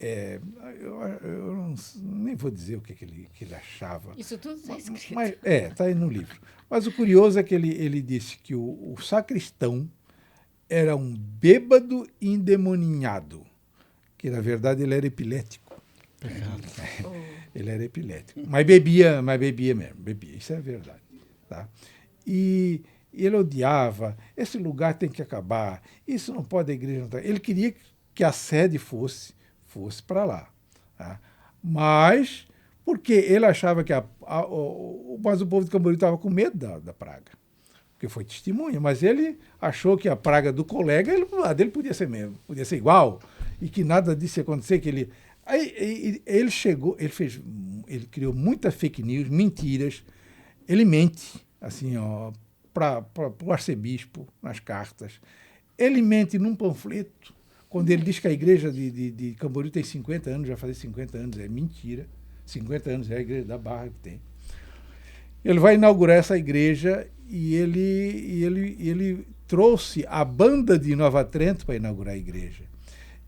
eu nem vou dizer o que ele achava. Isso tudo está escrito. Está aí no livro. Mas o curioso é que ele disse que o sacristão era um bêbado endemoninhado, que na verdade ele era epilético. Ele era epilético. Mas bebia mesmo, isso é verdade. Tá? E ele odiava, esse lugar tem que acabar, isso não pode, a igreja não tá. Ele queria que a sede fosse para lá. Tá? Mas, porque ele achava que mas o povo de Camboriú estava com medo da praga, porque foi testemunha, mas ele achou que a praga do colega, a dele podia ser igual, e que nada disso ia acontecer, que ele... Aí ele criou muita fake news, mentiras, ele mente, assim, para o arcebispo, nas cartas, ele mente num panfleto, quando ele diz que a igreja de Camboriú tem 50 anos, vai fazer 50 anos, é mentira. 50 anos é a igreja da Barra que tem. Ele vai inaugurar essa igreja e ele trouxe a banda de Nova Trento para inaugurar a igreja.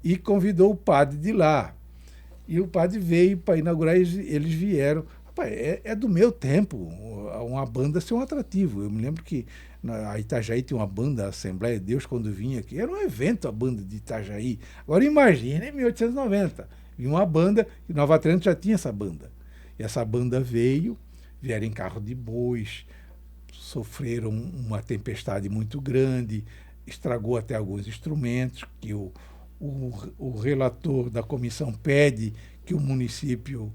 E convidou o padre de lá. E o padre veio para inaugurar, eles vieram. Rapaz, é do meu tempo uma banda ser um atrativo. Eu me lembro que a Itajaí tinha uma banda, a Assembleia de Deus, quando vinha aqui. Era um evento a banda de Itajaí. Agora imagine em 1890. Vinha uma banda, e Nova Trento já tinha essa banda. E essa banda vieram em carro de bois, sofreram uma tempestade muito grande, estragou até alguns instrumentos, que o relator da comissão pede que o município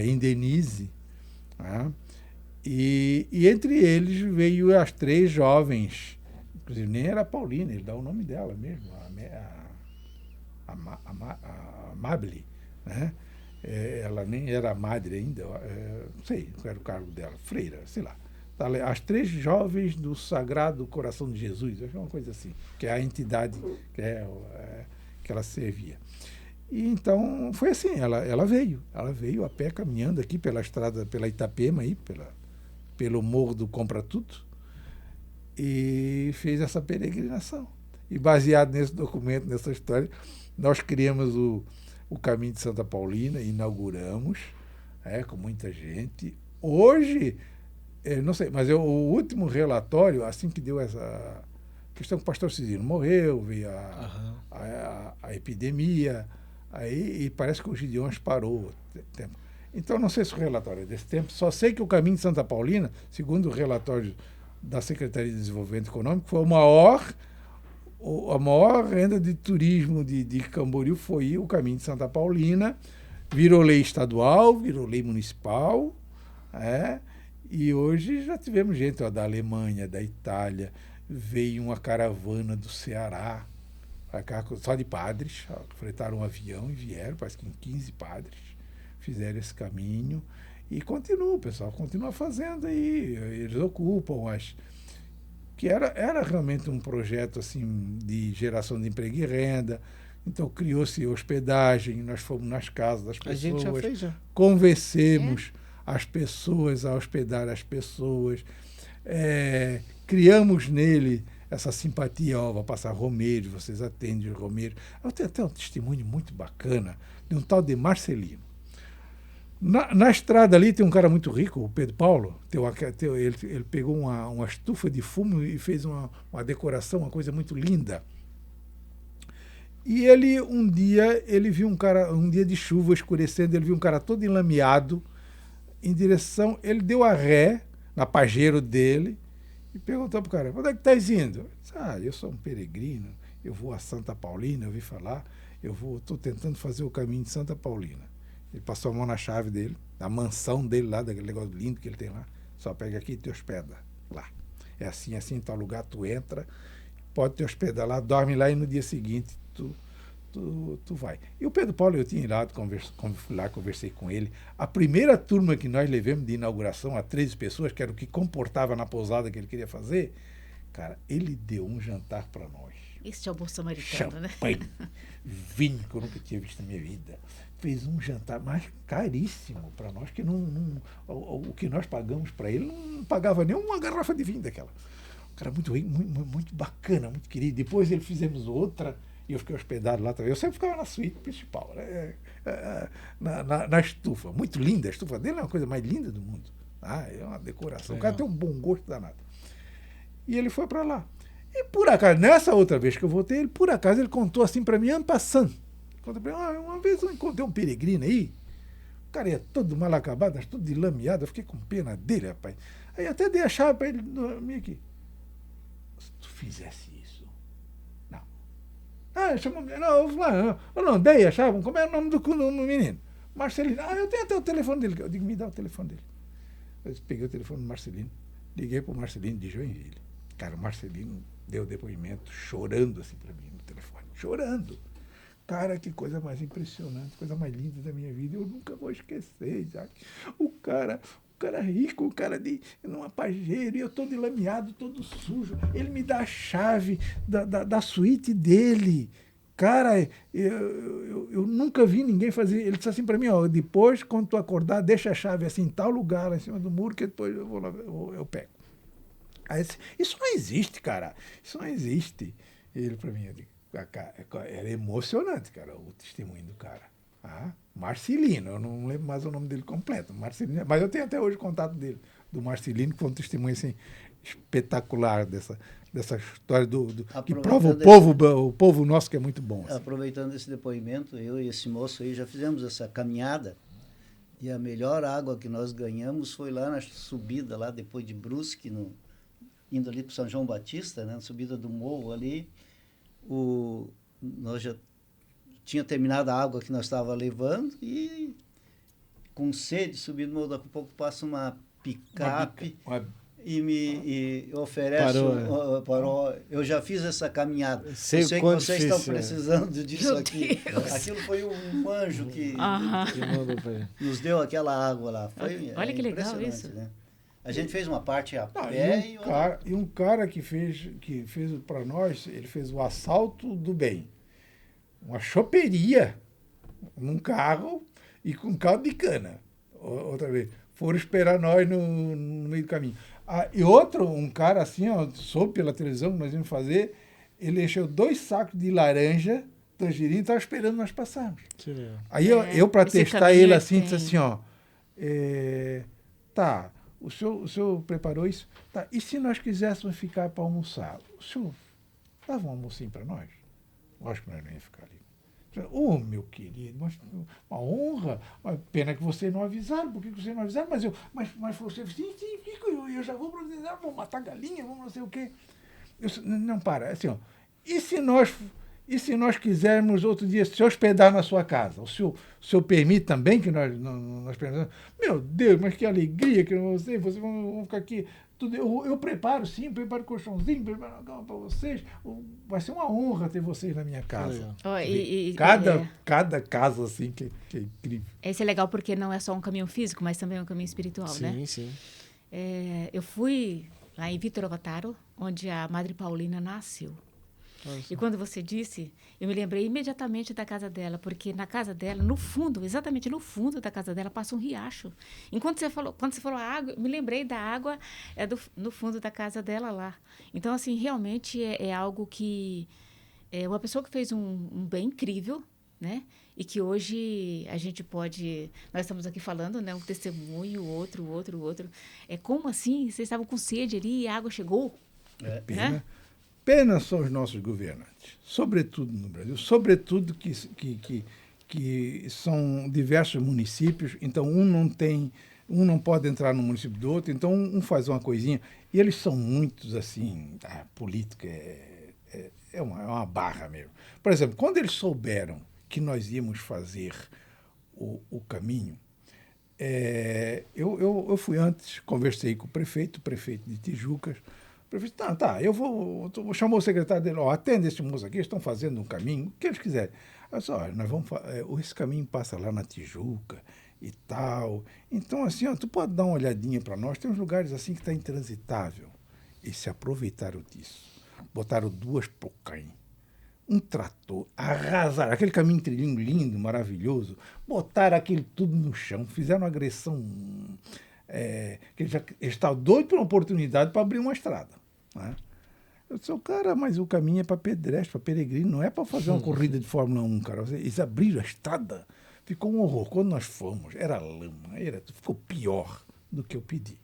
indenize. Né? E entre eles veio as 3 jovens, inclusive nem era a Paulina, ele dá o nome dela mesmo, a Mabel, né? Ela nem era madre ainda, não sei qual era o cargo dela, freira, sei lá. As 3 jovens do Sagrado Coração de Jesus, acho que é uma coisa assim, que é a entidade que ela servia. E então foi assim, ela veio a pé caminhando aqui pela estrada, pela Itapema, aí, pelo Morro do Compra Tudo, e fez essa peregrinação. E baseado nesse documento, nessa história, nós criamos o Caminho de Santa Paulina, inauguramos, com muita gente. Hoje, não sei, mas o último relatório, assim que deu essa questão que o pastor Cisino morreu, veio a epidemia, aí, e parece que o Gideões parou. Então, não sei se o relatório é desse tempo, só sei que o Caminho de Santa Paulina, segundo o relatório da Secretaria de Desenvolvimento Econômico, foi a maior renda de turismo de Camboriú foi o Caminho de Santa Paulina, virou lei estadual, virou lei municipal, e hoje já tivemos gente da Alemanha, da Itália, veio uma caravana do Ceará, só de padres, fretaram um avião e vieram, parece que 15 padres, fizeram esse caminho, e continua, o pessoal continua fazendo aí, eles ocupam que era realmente um projeto assim, de geração de emprego e renda. Então criou-se hospedagem, nós fomos nas casas das pessoas, A gente já fez, já. Convencemos as pessoas a hospedar as pessoas, criamos nele essa simpatia, vai passar Romeiro, vocês atendem os Romeiro. Eu tenho até um testemunho muito bacana de um tal de Marcelino. Na estrada ali tem um cara muito rico, o Pedro Paulo, ele pegou uma estufa de fumo e fez uma decoração, uma coisa muito linda. E um dia viu um dia de chuva escurecendo, ele viu um cara todo enlameado, em direção, ele deu a ré na Pajero dele e perguntou para o cara, onde é que estás indo? Ele disse, eu sou um peregrino, eu vou a Santa Paulina, eu ouvi falar, estou tentando fazer o caminho de Santa Paulina. Ele passou a mão na chave dele, na mansão dele lá, daquele negócio lindo que ele tem lá. Só pega aqui e te hospeda lá. É assim, em tal lugar, tu entra, pode te hospedar lá, dorme lá e no dia seguinte tu vai. E o Pedro Paulo, eu tinha ido fui lá, conversei com ele. A primeira turma que nós levamos de inauguração, a 13 pessoas, que era o que comportava na pousada que ele queria fazer, cara, ele deu um jantar para nós. Esse é o bom samaritano, né? Champanhe, vinho que eu nunca tinha visto na minha vida. Fez um jantar mais caríssimo para nós, que o que nós pagamos para ele não pagava nem uma garrafa de vinho daquela. Um cara muito rico, muito bacana, muito querido. Depois ele fizemos outra e eu fiquei hospedado lá também. Eu sempre ficava na suíte principal, né? na estufa. Muito linda, a estufa dele é uma coisa mais linda do mundo. É uma decoração. O cara tem um bom gosto danado. E ele foi para lá. E por acaso, nessa outra vez que eu voltei, ele contou assim para mim, en passant. Uma vez eu encontrei um peregrino aí, o cara ia todo mal acabado, todo de lameado, eu fiquei com pena dele, rapaz. Aí até dei a chave para ele dormir aqui. Se tu fizesse isso, não. Chamou, não, dei a chave, como é o nome do menino? Marcelino. Eu tenho até o telefone dele. Eu digo, me dá o telefone dele. Eu peguei o telefone do Marcelino, liguei para o Marcelino de Joinville. Cara, o Marcelino deu depoimento chorando assim para mim no telefone, chorando. Cara, que coisa mais impressionante, coisa mais linda da minha vida. Eu nunca vou esquecer, Isaac. O cara rico, o cara numa Pajero, e eu todo enlameado, todo sujo. Ele me dá a chave da suíte dele. Cara, eu nunca vi ninguém fazer. Ele disse assim para mim, depois, quando tu acordar, deixa a chave assim, em tal lugar, lá em cima do muro, que depois eu vou lá, eu pego. Aí, isso não existe, cara. Isso não existe. Ele para mim, eu digo, era emocionante, cara, o testemunho do cara. Marcelino, eu não lembro mais o nome dele completo, Marcelino, mas eu tenho até hoje o contato dele, do Marcelino, que foi um testemunho assim, espetacular dessa história que prova o povo nosso que é muito bom. Assim. Aproveitando esse depoimento, eu e esse moço aí já fizemos essa caminhada, e a melhor água que nós ganhamos foi lá na subida, lá depois de Brusque, indo ali para São João Batista, né, na subida do morro ali, nós já tinha terminado a água que nós estávamos levando e com sede, subindo no morro, daqui a pouco passa uma picape e me oferece... Parou. Eu já fiz essa caminhada. Eu sei que vocês estão precisando disso aqui. Aquilo foi um anjo que nos deu aquela água lá. Olha que legal isso. Né? A gente fez uma parte a pé e um cara que fez para nós, ele fez o assalto do bem. Uma choperia num carro e com caldo de cana. Outra vez. Foram esperar nós no meio do caminho. E um cara assim, soube pela televisão que nós íamos fazer, ele encheu 2 sacos de laranja, tangerina, e estava esperando nós passarmos. Aí eu para testar ele assim, disse assim, tá, o senhor preparou isso? Tá, e se nós quiséssemos ficar para almoçar? O senhor dava um almocinho para nós? Lógico que nós não ia ficar ali. Meu querido, mas uma honra. Pena que vocês não avisaram. Por que vocês não avisaram? Mas você, sim, eu já vou providenciar, vou matar galinha, vamos não sei o quê. Não, para, assim, e se nós quisermos outro dia se hospedar na sua casa? O senhor permite também que nós pensamos? Meu Deus, mas que alegria que vocês vão ficar aqui. Eu preparo colchãozinho, preparo uma cama para vocês. Vai ser uma honra ter vocês na minha casa. Cada casa assim que é incrível. Esse é legal porque não é só um caminho físico, mas também é um caminho espiritual, né? Sim, sim. Eu fui lá em Vítor Ovataro, onde a Madre Paulina nasceu. Nossa. E quando você disse, eu me lembrei imediatamente da casa dela, porque na casa dela, no fundo, exatamente no fundo da casa dela, passa um riacho. Quando você falou a água, eu me lembrei da água no fundo da casa dela lá. Então, assim, realmente é algo que... uma pessoa que fez um bem incrível, né? E que hoje a gente pode... Nós estamos aqui falando, né? Um testemunho, outro. Como assim? Vocês estavam com sede ali e a água chegou? Né? Pena são os nossos governantes, sobretudo no Brasil, sobretudo que são diversos municípios, então um não pode entrar no município do outro, então um faz uma coisinha, e eles são muitos assim, a política é uma barra mesmo. Por exemplo, quando eles souberam que nós íamos fazer o caminho, eu fui antes, conversei com o prefeito de Tijucas. O prefeito, eu vou chamar o secretário dele, atende esse moço aqui, estão fazendo um caminho, o que eles quiserem. Nós vamos esse caminho passa lá na Tijuca e tal. Então, assim, tu pode dar uma olhadinha para nós, tem uns lugares assim que está intransitável. E se aproveitaram disso. Botaram 2 pocães, um trator, arrasaram aquele caminho trilhinho lindo, maravilhoso, botaram aquilo tudo no chão, fizeram uma agressão... que eles estavam doidos por uma oportunidade para abrir uma estrada. Né? Eu disse, cara, mas o caminho é para pedestre, para peregrino, não é para fazer uma corrida de Fórmula 1, cara. Eles abriram a estrada, ficou um horror. Quando nós fomos, era lama, ficou pior do que eu pedi.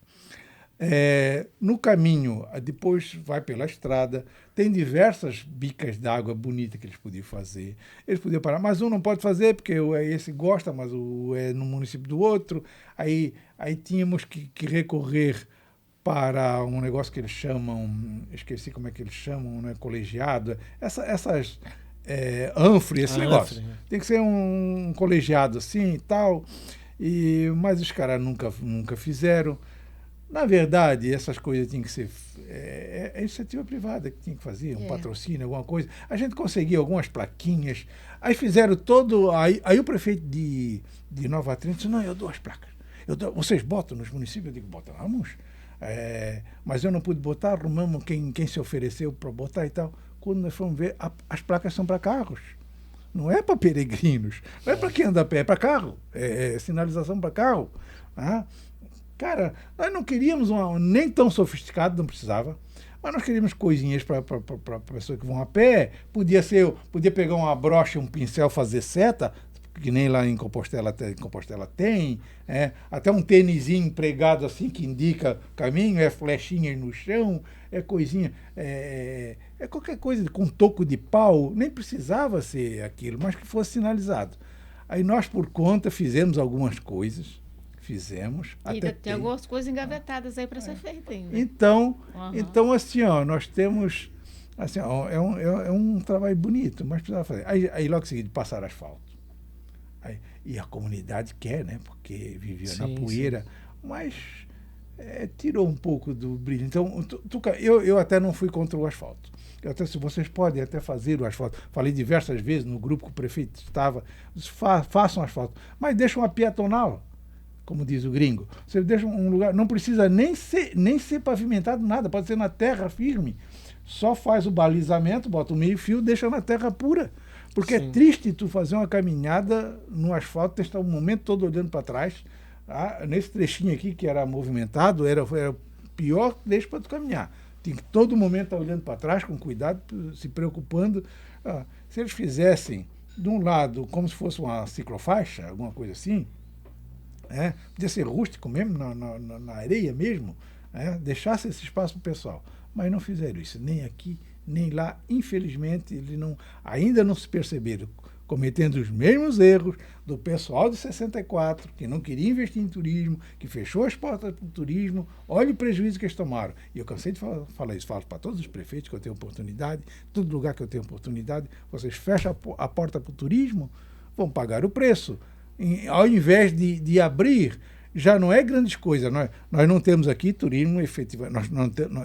No caminho, depois vai pela estrada, tem diversas bicas d'água bonitas que eles podiam fazer. Eles podiam parar, mas um não pode fazer, porque esse gosta, mas é no município do outro. Aí tínhamos que recorrer para um negócio que eles chamam, esqueci como é que eles chamam, né, colegiado, essas anfre, esse negócio. Tem que ser um colegiado assim e tal, mas os caras nunca fizeram. Na verdade, essas coisas tinham que ser... É iniciativa privada que tinha que fazer, um patrocínio, alguma coisa. A gente conseguia algumas plaquinhas, aí fizeram todo... Aí o prefeito de Nova Trento disse, não, eu dou as placas. Vocês botam nos municípios? Eu digo, botamos. Mas eu não pude botar, arrumamos quem se ofereceu para botar e tal. Quando nós fomos ver, as placas são para carros. Não é para peregrinos. Não é para quem anda a pé, é para carro. É sinalização para carro. Cara, nós não queríamos nem tão sofisticado, não precisava, mas nós queríamos coisinhas para pessoas que vão a pé. Podia pegar uma brocha, um pincel, fazer seta, que nem lá em Compostela tem, até um tênisinho pregado assim que indica caminho, flechinhas no chão, coisinha, qualquer coisa com toco de pau, nem precisava ser aquilo, mas que fosse sinalizado. Aí nós, por conta, fizemos algumas coisas, E ainda tem algumas coisas engavetadas aí para ser feita ainda. Então, assim, ó, nós temos, assim, ó, é um trabalho bonito, mas precisava fazer. Aí logo em seguida, passar asfalto. E a comunidade quer, né? Porque vivia na poeira, mas tirou um pouco do brilho. Então, eu até não fui contra o asfalto. Se vocês podem até fazer o asfalto. Falei diversas vezes no grupo que o prefeito estava, façam asfalto, mas deixam uma pietonal, como diz o gringo. Você deixa um lugar, não precisa nem ser pavimentado, nada, pode ser na terra firme. Só faz o balizamento, bota o meio-fio, deixa na terra pura. Porque é triste tu fazer uma caminhada no asfalto, tu estar o momento todo olhando para trás. Nesse trechinho aqui que era movimentado, era o pior trecho para tu caminhar. Tem que todo momento estar olhando para trás, com cuidado, se preocupando. Se eles fizessem, de um lado, como se fosse uma ciclofaixa, alguma coisa assim, podia ser rústico mesmo, na areia mesmo, deixasse esse espaço para o pessoal. Mas não fizeram isso, nem aqui, nem lá. Infelizmente, eles ainda não se perceberam, cometendo os mesmos erros do pessoal de 64, que não queria investir em turismo, que fechou as portas para o turismo. Olha o prejuízo que eles tomaram. E eu cansei de falar isso, falo para todos os prefeitos que eu tenho oportunidade, todo lugar que eu tenho oportunidade, vocês fecham a porta para o turismo, vão pagar o preço. Ao invés de abrir, já não é grandes coisas. Nós não temos aqui turismo efetivo.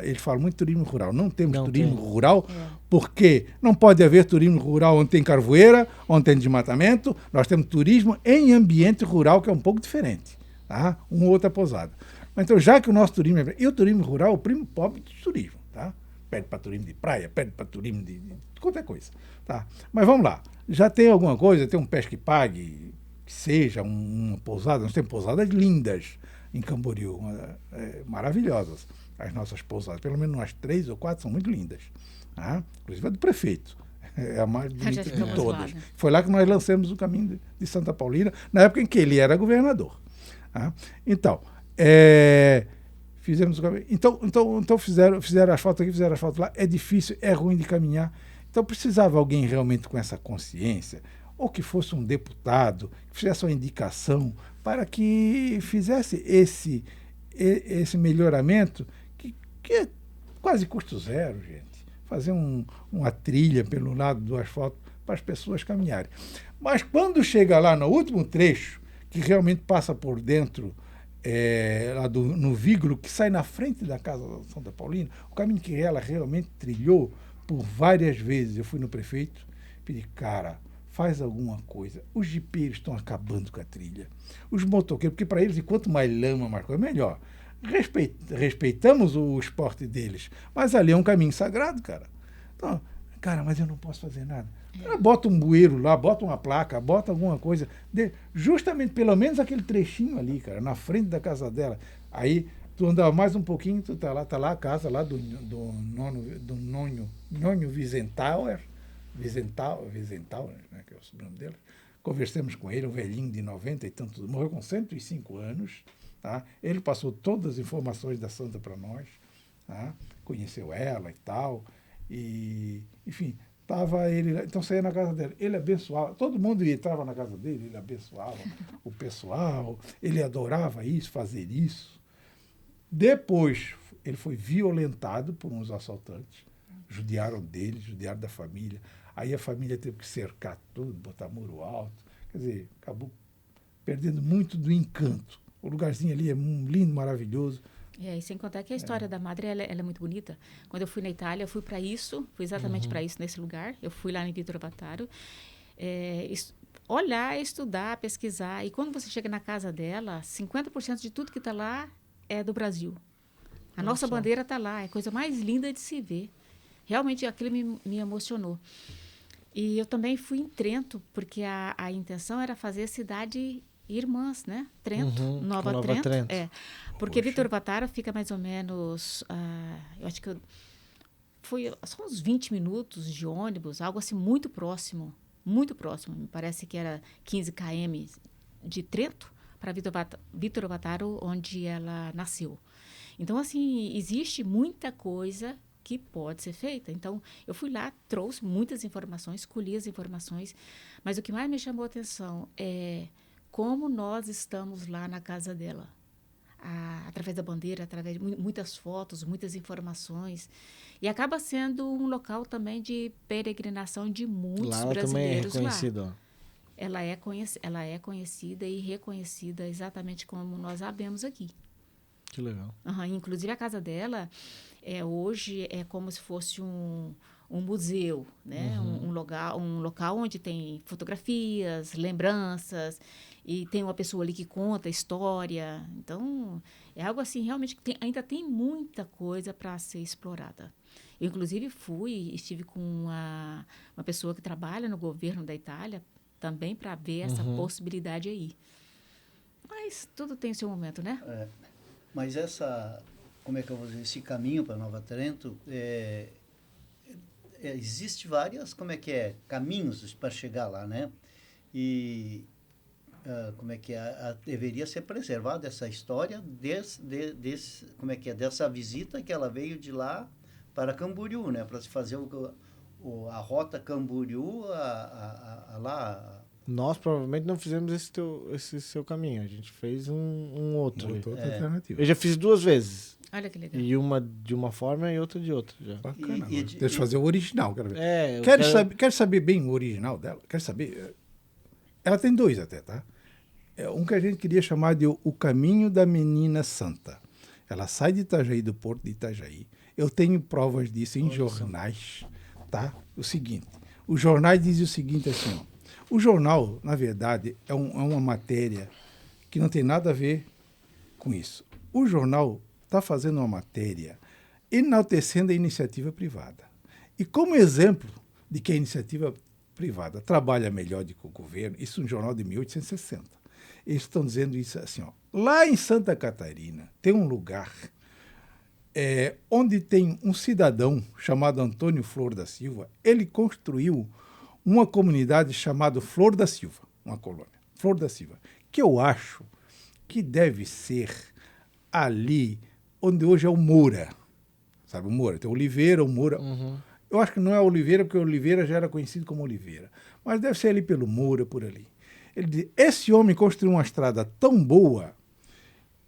Eles falam muito de turismo rural. Não temos turismo rural, porque não pode haver turismo rural onde tem carvoeira, onde tem desmatamento. Nós temos turismo em ambiente rural, que é um pouco diferente. Tá? Uma ou outra pousada. Então, já que o nosso turismo e o turismo rural é o primo pobre do turismo. Tá? Pede para turismo de praia, pede para turismo de qualquer coisa. Tá? Mas vamos lá. Já tem alguma coisa, tem um pesque pague, que seja uma pousada. Nós temos pousadas lindas em Camboriú, maravilhosas, as nossas pousadas, pelo menos umas 3 ou 4 são muito lindas, inclusive a do prefeito, é a mais bonita de todas. Lá, né? Foi lá que nós lançamos o caminho de Santa Paulina, na época em que ele era governador. Então, fizemos o caminho. Então fizeram asfalto aqui, fizeram asfalto lá. É difícil, é ruim de caminhar. Então precisava alguém realmente com essa consciência, ou que fosse um deputado, que fizesse uma indicação para que fizesse esse melhoramento, que é quase custo zero, gente. Fazer uma trilha pelo lado do asfalto para as pessoas caminharem. Mas quando chega lá no último trecho, que realmente passa por dentro, lá no Vigro, que sai na frente da casa da Santa Paulina, o caminho que ela realmente trilhou por várias vezes. Eu fui no prefeito, pedi, cara, faz alguma coisa. Os jipeiros estão acabando com a trilha. Os motoqueiros, porque para eles, quanto mais lama, mais coisa, melhor. Respeitamos o esporte deles, mas ali é um caminho sagrado, cara. Então, cara, mas eu não posso fazer nada. Bota um bueiro lá, bota uma placa, bota alguma coisa. Justamente, pelo menos aquele trechinho ali, cara, na frente da casa dela. Aí, tu andava mais um pouquinho, tu tá lá a casa lá do Nonho Wiesenthauer, né, que é o sobrenome dele. Conversamos com ele, um velhinho de 90 e tantos, morreu com 105 anos. Tá? Ele passou todas as informações da Santa para nós, tá? Conheceu ela e tal. E, enfim, estava ele. Então saía na casa dele. Ele abençoava, todo mundo entrava na casa dele, ele abençoava o pessoal, ele adorava isso, fazer isso. Depois, ele foi violentado por uns assaltantes. Judiaram dele, judiaram da família. Aí a família teve que cercar tudo, botar muro alto. Quer dizer, acabou perdendo muito do encanto. O lugarzinho ali é lindo, maravilhoso. E sem contar que a história da madre ela é muito bonita. Quando eu fui na Itália, eu fui para isso, fui exatamente para isso nesse lugar. Eu fui lá em Vitor Vataro. Olhar, estudar, pesquisar. E quando você chega na casa dela, 50% de tudo que está lá é do Brasil. A nossa bandeira está lá, é a coisa mais linda de se ver. Realmente aquilo me emocionou. E eu também fui em Trento, porque a intenção era fazer a cidade irmãs, né? Trento, Nova Trento. Porque Vitor Vataro fica mais ou menos, eu acho que foi só uns 20 minutos de ônibus, algo assim muito próximo muito próximo. Me parece que era 15 km de Trento para Vittorio, onde ela nasceu. Então, assim, existe muita coisa que pode ser feita. Então, eu fui lá, trouxe muitas informações, escolhi as informações, mas o que mais me chamou a atenção é como nós estamos lá na casa dela. Através da bandeira, através de muitas fotos, muitas informações. E acaba sendo um local também de peregrinação de muitos lá ela brasileiros também é reconhecida. lá. Ela é conhecida e reconhecida exatamente como nós sabemos aqui. Que legal. Inclusive, a casa dela hoje é como se fosse um museu, né? Um local onde tem fotografias, lembranças, e tem uma pessoa ali que conta a história. Então, é algo assim, realmente, que ainda tem muita coisa para ser explorada. Eu, inclusive, estive com uma pessoa que trabalha no governo da Itália, também para ver essa possibilidade aí. Mas tudo tem o seu momento, né? Mas como é que eu vou dizer, esse caminho para Nova Trento, existe várias, caminhos para chegar lá, né? E deveria ser preservada essa história dessa visita que ela veio de lá para Camboriú, né? Para se fazer a rota Camboriú lá. Nós provavelmente não fizemos esse seu caminho. A gente fez um outro. Outra alternativa. Eu já fiz 2 vezes. Olha que legal. E uma de uma forma e outra de outra. Já. Bacana. Deixa eu fazer o original. Quero ver. Quero saber bem o original dela. Quero saber. Ela tem 2 até, tá? Um que a gente queria chamar de O Caminho da Menina Santa. Ela sai de Itajaí, do porto de Itajaí. Eu tenho provas disso em jornais, tá? O seguinte. Os jornais dizem o seguinte assim, ó. O jornal, na verdade, é uma matéria que não tem nada a ver com isso. O jornal está fazendo uma matéria enaltecendo a iniciativa privada. E como exemplo de que a iniciativa privada trabalha melhor do que o governo, isso é um jornal de 1860. Eles estão dizendo isso assim, ó. Lá em Santa Catarina tem um lugar onde tem um cidadão chamado Antônio Flor da Silva. Ele construiu uma comunidade chamada Flor da Silva, uma colônia, Flor da Silva, que eu acho que deve ser ali onde hoje é o Moura. Sabe o Moura? Tem Oliveira, o Moura. Eu acho que não é Oliveira, porque Oliveira já era conhecido como Oliveira. Mas deve ser ali pelo Moura, por ali. Ele diz, esse homem construiu uma estrada tão boa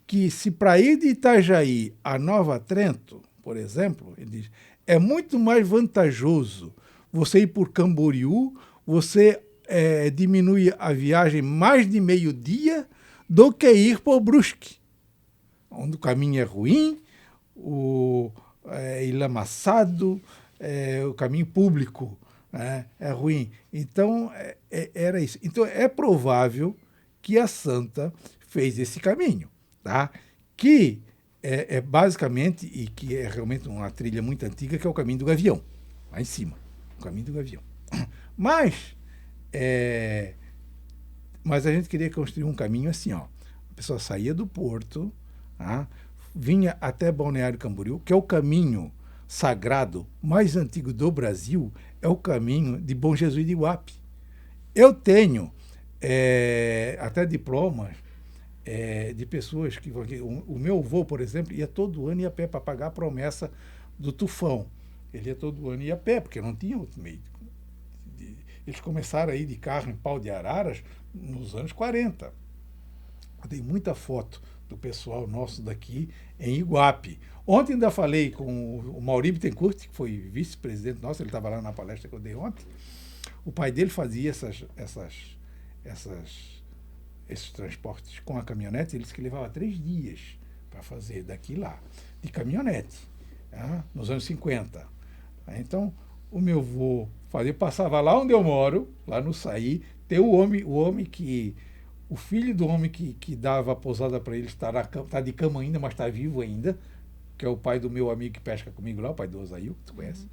que se para ir de Itajaí a Nova Trento, por exemplo, ele diz, é muito mais vantajoso você ir por Camboriú, você diminui a viagem mais de meio-dia do que ir por Brusque, onde o caminho é ruim, enlamaçado, o caminho público é ruim. Então, era isso. Então, é provável que a Santa fez esse caminho, tá? Que é basicamente, e que é realmente uma trilha muito antiga, que é o caminho do Gavião, lá em cima. O caminho do Gavião. Mas a gente queria construir um caminho assim, ó. A pessoa saía do porto, tá? Vinha até Balneário Camboriú, que é o caminho sagrado mais antigo do Brasil, é o caminho de Bom Jesus de Iguape. Eu tenho até diplomas de pessoas que... O meu avô, por exemplo, ia todo ano a pé para pagar a promessa do tufão. Ele ia todo ano a pé, porque não tinha outro meio. Eles começaram a ir de carro em Pau de Araras nos anos 40. Eu dei muita foto do pessoal nosso daqui em Iguape. Ontem ainda falei com o Mauri Bittencourt, que foi vice-presidente nosso, ele estava lá na palestra que eu dei ontem. O pai dele fazia esses transportes com a caminhonete, ele disse que levava 3 dias para fazer daqui lá, de caminhonete, nos anos 50. Então, o meu avô passava lá onde eu moro, lá no Saí, tem o filho do homem que dava a pousada para ele, está de cama ainda, mas está vivo ainda, que é o pai do meu amigo que pesca comigo lá, o pai do Osail, que tu conhece.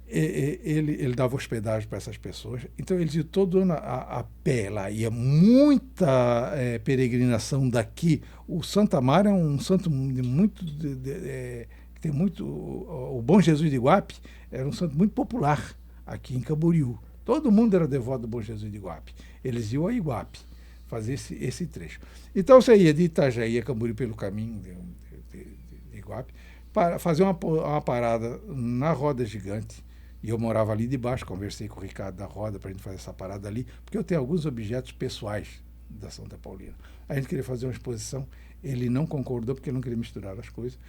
Ele dava hospedagem para essas pessoas. Então, eles iam todo ano a pé lá. Ia muita peregrinação daqui. O Santa Mara é um santo muito... O Bom Jesus de Iguape era um santo muito popular aqui em Camboriú. Todo mundo era devoto do Bom Jesus de Iguape. Eles iam a Iguape fazer esse trecho. Então você ia de Itajaí a Camboriú pelo caminho de Iguape, para fazer uma parada na Roda Gigante. E eu morava ali debaixo, conversei com o Ricardo da Roda para a gente fazer essa parada ali, porque eu tenho alguns objetos pessoais da Santa Paulina. A gente queria fazer uma exposição, ele não concordou porque ele não queria misturar as coisas.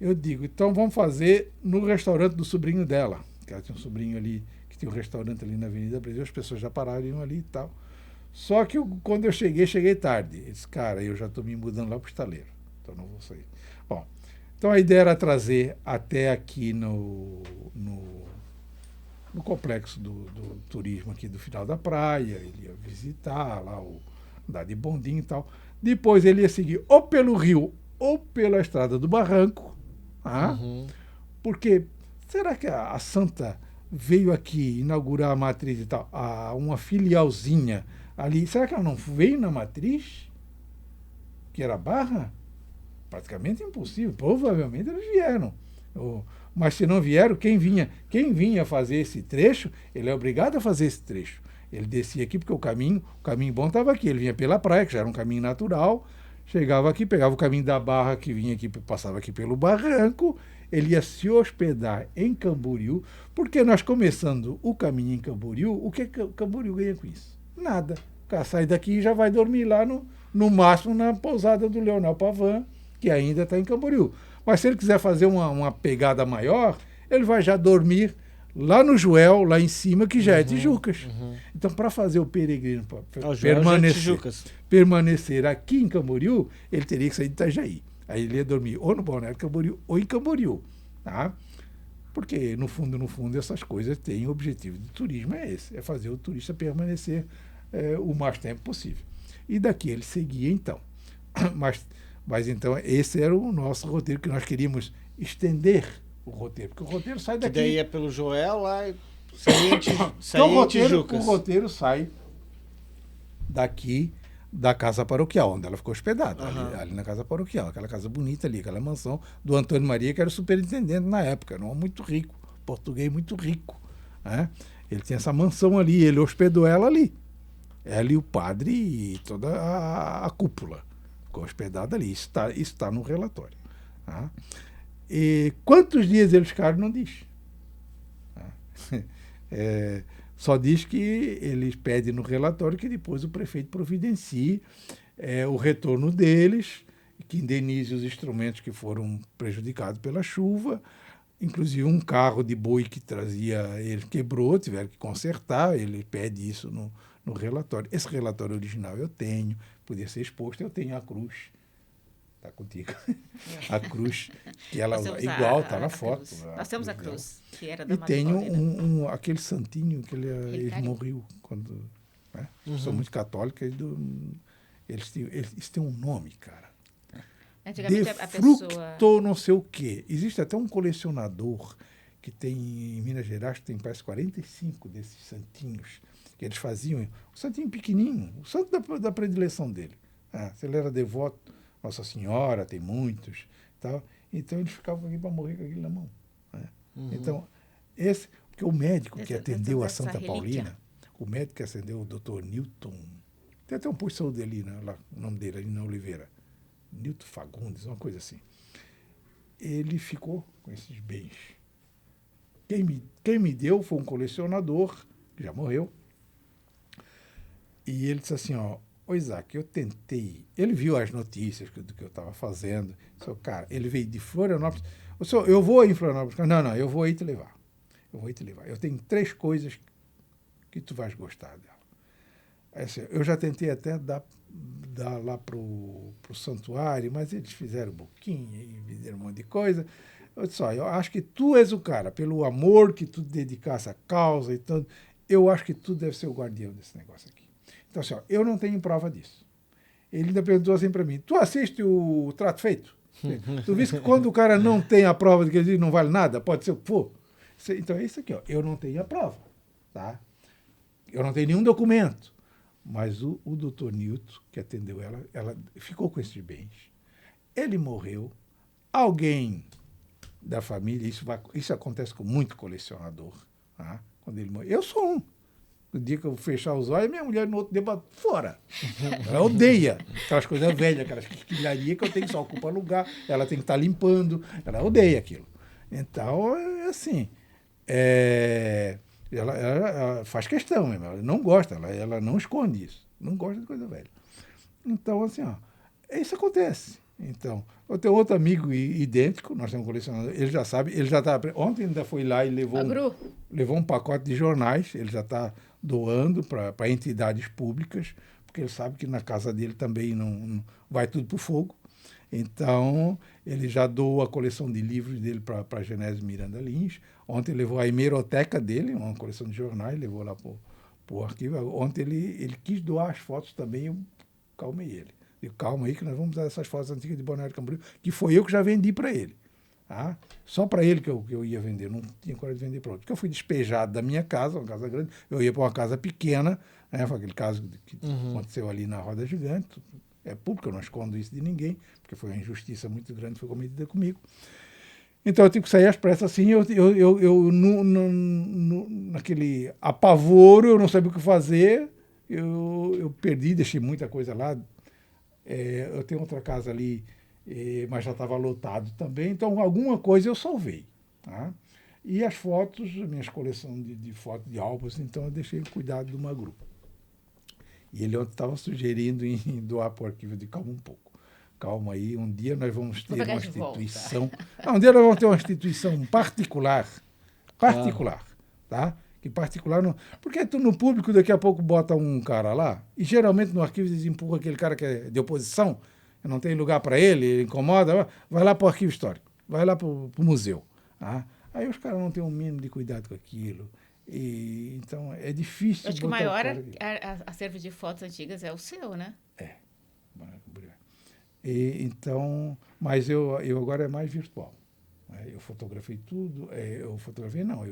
Eu digo, então vamos fazer no restaurante do sobrinho dela, que ela tinha um sobrinho ali, que tinha um restaurante ali na Avenida Brasil, as pessoas já pararam, iam ali e tal. Só que quando eu cheguei tarde. Eu disse, cara, eu já estou me mudando lá para o estaleiro, então não vou sair. Bom, então a ideia era trazer até aqui no complexo do turismo aqui do final da praia, ele ia visitar lá, andar de bondinho e tal. Depois ele ia seguir ou pelo rio ou pela estrada do Barranco, porque será que a Santa veio aqui inaugurar a matriz e tal, uma filialzinha ali, será que ela não veio na matriz, que era Barra? Praticamente impossível, provavelmente eles vieram. Mas se não vieram, quem vinha fazer esse trecho, ele é obrigado a fazer esse trecho. Ele descia aqui porque o caminho bom estava aqui. Ele vinha pela praia, que já era um caminho natural, chegava aqui, pegava o caminho da Barra, que vinha aqui, passava aqui pelo Barranco, ele ia se hospedar em Camboriú, porque nós começando o caminho em Camboriú, o que Camboriú ganha com isso? Nada. O cara sai daqui e já vai dormir lá no máximo na pousada do Leonel Pavan, que ainda está em Camboriú. Mas se ele quiser fazer uma pegada maior, ele vai já dormir lá no Joel, lá em cima, que já é Tijucas. Então, para fazer o peregrino permanecer aqui em Camboriú, ele teria que sair de Itajaí. Aí ele ia dormir ou no Balneário Camboriú ou em Camboriú. Tá? Porque, no fundo, essas coisas têm o objetivo de turismo, é esse, é fazer o turista permanecer o mais tempo possível. E daqui ele seguia, então. Mas então, esse era o nosso roteiro, que nós queríamos estender o roteiro, porque o roteiro sai daqui. Que daí é pelo Joel lá e saía então, em Tijucas. O roteiro sai daqui da Casa Paroquial, onde ela ficou hospedada, ali na Casa Paroquial, aquela casa bonita ali, aquela mansão do Antônio Maria, que era o superintendente na época, era um homem muito rico, português muito rico. Né? Ele tinha essa mansão ali, ele hospedou ela ali. Ela e o padre e toda a cúpula. Ficou hospedada ali. Isso está no relatório. Tá? E quantos dias eles ficaram, não diz. Tá? Só diz que eles pedem no relatório que depois o prefeito providencie o retorno deles, que indenize os instrumentos que foram prejudicados pela chuva. Inclusive um carro de boi que trazia, ele quebrou, tiveram que consertar, ele pede isso no relatório. Esse relatório original eu tenho, podia ser exposto, eu tenho a cruz. Está contigo. A cruz, que ela igual, está na foto. Nós temos a cruz, que era da E tenho aquele santinho que ele morreu quando. Né? Sou muito católica, eles têm um nome, cara. Antigamente a pessoa... não sei o quê. Existe até um colecionador que tem em Minas Gerais, que tem parece 45 desses santinhos, que eles faziam, um santinho pequenininho, o santo da predileção dele. Se ele era devoto, Nossa Senhora, tem muitos, tal. Então eles ficavam aqui para morrer com aquilo na mão. Né? Então, porque o médico que atendeu a Santa Paulina, o médico que atendeu o Dr. Newton, tem até um posto de saúde ali, né, lá, o nome dele, ali na Oliveira, Newton Fagundes, uma coisa assim. Ele ficou com esses bens. Quem me deu foi um colecionador, que já morreu, e ele disse assim, ô Isaac, eu tentei, ele viu as notícias do que eu estava fazendo, cara, ele veio de Florianópolis, eu vou em Florianópolis, não, eu vou aí te levar, eu tenho 3 coisas que tu vais gostar dela. Assim, eu já tentei até dar lá pro santuário, mas eles fizeram boquinha e me deram um monte de coisa. Eu disse, eu acho que tu és o cara, pelo amor que tu dedicasse à causa e tanto, eu acho que tu deve ser o guardião desse negócio aqui. Então, assim, eu não tenho prova disso. Ele ainda perguntou assim para mim, tu assiste o Trato Feito? Tu viste que quando o cara não tem a prova de que ele não vale nada, pode ser o que for? Então é isso aqui, eu não tenho a prova. Tá? Eu não tenho nenhum documento. Mas o doutor Newton, que atendeu ela ficou com esses bens. Ele morreu. Alguém da família, isso acontece com muito colecionador. Tá? Quando ele morreu, eu sou um. No dia que eu fechar os olhos, minha mulher no outro dia bate fora. Ela odeia aquelas coisas velhas, aquelas quilharias que eu tenho que só ocupar lugar, ela tem que estar limpando, ela odeia aquilo. Então, é assim, ela faz questão mesmo, ela não gosta, ela não esconde isso, não gosta de coisa velha. Então, assim, ó, isso acontece. Então, eu tenho outro amigo idêntico, nós temos um colecionador, ele já sabe, ele já está. Ontem ainda foi lá e levou um pacote de jornais, ele já está doando para entidades públicas, porque ele sabe que na casa dele também não vai tudo para o fogo. Então, ele já doou a coleção de livros dele para a Genésio Miranda Lins. Ontem levou a hemeroteca dele, uma coleção de jornais, levou lá para o arquivo. Ontem ele quis doar as fotos também, eu calmei ele. Eu, calma aí que nós vamos usar essas fotos antigas de Balneário Camboriú, que foi eu que já vendi para ele. Tá? Só para ele que eu ia vender, não tinha coragem de vender para outro. Porque eu fui despejado da minha casa, uma casa grande, eu ia para uma casa pequena, né? Foi aquele caso que aconteceu ali na Roda Gigante, é público, eu não escondo isso de ninguém, porque foi uma injustiça muito grande que foi cometida comigo. Então eu tive que sair às pressas assim, naquele apavoro, eu não sabia o que fazer, eu perdi, deixei muita coisa lá. Eu tenho outra casa ali, mas já estava lotado também, então alguma coisa eu salvei. Tá? E as fotos, minhas coleções de fotos de álbuns, então eu deixei cuidado de uma grupo. E ele ontem estava sugerindo em doar para o arquivo de calma um pouco. Calma aí, um dia nós vamos ter uma instituição. Um dia nós vamos ter uma instituição particular, tá? Que particular não. Porque tu no público daqui a pouco bota um cara lá, e geralmente no arquivo eles empurram aquele cara que é de oposição, não tem lugar para ele incomoda, vai lá para o arquivo histórico, vai lá para o museu. Tá? Aí os caras não têm um mínimo de cuidado com aquilo. E, então é difícil. Acho que o maior acervo de fotos antigas é o seu, né? Então, mas eu agora é mais virtual. Eu fotografei tudo, eu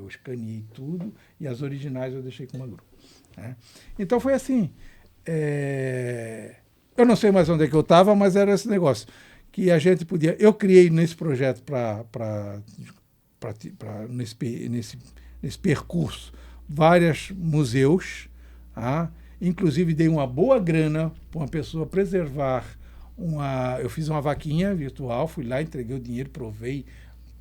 escaneei tudo e as originais eu deixei com uma grupo. Né? Então foi assim. Eu não sei mais onde é que eu estava, mas era esse negócio que a gente podia. Eu criei nesse projeto nesse percurso vários museus, tá? Inclusive dei uma boa grana para uma pessoa preservar eu fiz uma vaquinha virtual, fui lá, entreguei o dinheiro, provei,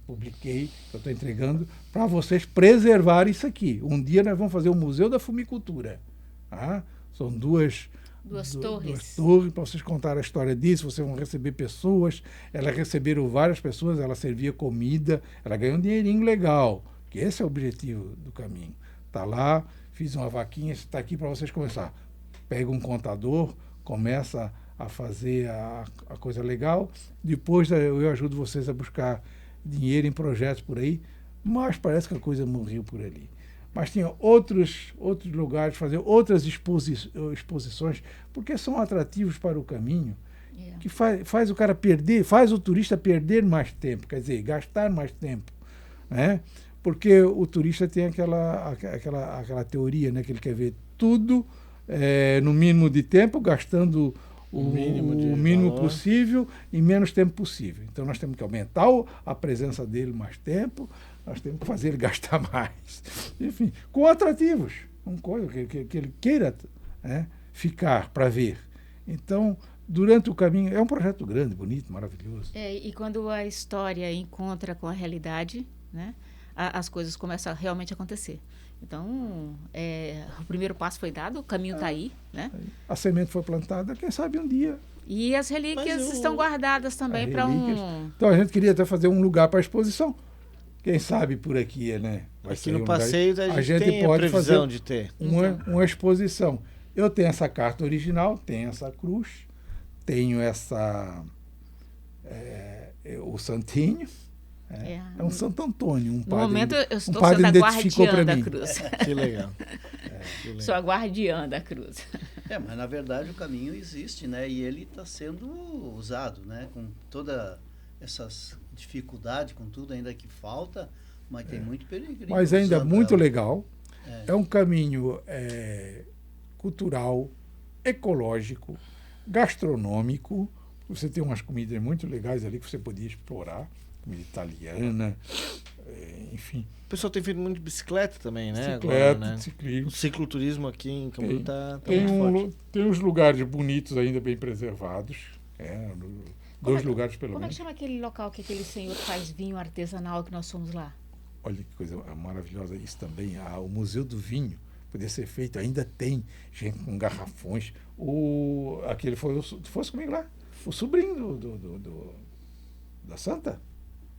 publiquei, eu estou entregando para vocês preservarem isso aqui. Um dia nós vamos fazer o Museu da Fumicultura. Tá? São duas torres para vocês contarem a história disso, vocês vão receber pessoas, elas receberam várias pessoas, ela servia comida, ela ganhou um dinheirinho legal, que esse é o objetivo do caminho. Está lá, fiz uma vaquinha, está aqui para vocês começar. Pega um contador, começa a fazer a coisa legal, depois eu ajudo vocês a buscar dinheiro em projetos por aí, mas parece que a coisa morreu por ali. Mas tinha outros lugares, fazer outras exposições, porque são atrativos para o caminho, que faz o cara perder, faz o turista perder mais tempo, quer dizer, gastar mais tempo, né? Porque o turista tem aquela teoria, né, que ele quer ver tudo no mínimo de tempo, gastando o mínimo possível em menos tempo possível. Então nós temos que aumentar a presença dele mais tempo, nós temos que fazer ele gastar mais. Enfim, com atrativos, uma coisa que ele queira ficar para ver. Então, durante o caminho, é um projeto grande, bonito, maravilhoso. E quando a história encontra com a realidade, né, as coisas começam a realmente acontecer. Então, o primeiro passo foi dado, o caminho está aí, né? A semente foi plantada, quem sabe um dia. E as relíquias estão guardadas também para Então, a gente queria até fazer um lugar para exposição. Quem sabe por aqui, né? Aqui no passeio a gente tem pode a previsão fazer de ter uma exposição. Eu tenho essa carta original, tenho essa cruz, tenho o santinho. É um Santo Antônio, um padre. No momento eu estou padre sendo a identificou guardiã para da mim. cruz. Que legal. Sou a guardiã da cruz. Mas na verdade o caminho existe, né? E ele está sendo usado, né? Com toda essas dificuldades, com tudo ainda que falta, mas tem muito peregrino. Mas ainda muito legal. É um caminho cultural, ecológico, gastronômico. Você tem umas comidas muito legais ali que você podia explorar. Comida italiana, enfim. O pessoal tem feito muito de bicicleta também, né? Bicicleta, agora, né? O ciclismo. cicloturismo aqui em Camboriú tá Tem, muito forte. tem uns lugares bonitos ainda bem preservados. Dois lugares pelo Como é que menos. chama aquele local que aquele senhor faz vinho artesanal que nós fomos lá? Olha que coisa maravilhosa isso também. O Museu do Vinho poder ser feito. Ainda tem gente com garrafões. Aquele tu fosse comigo lá? O sobrinho da Santa,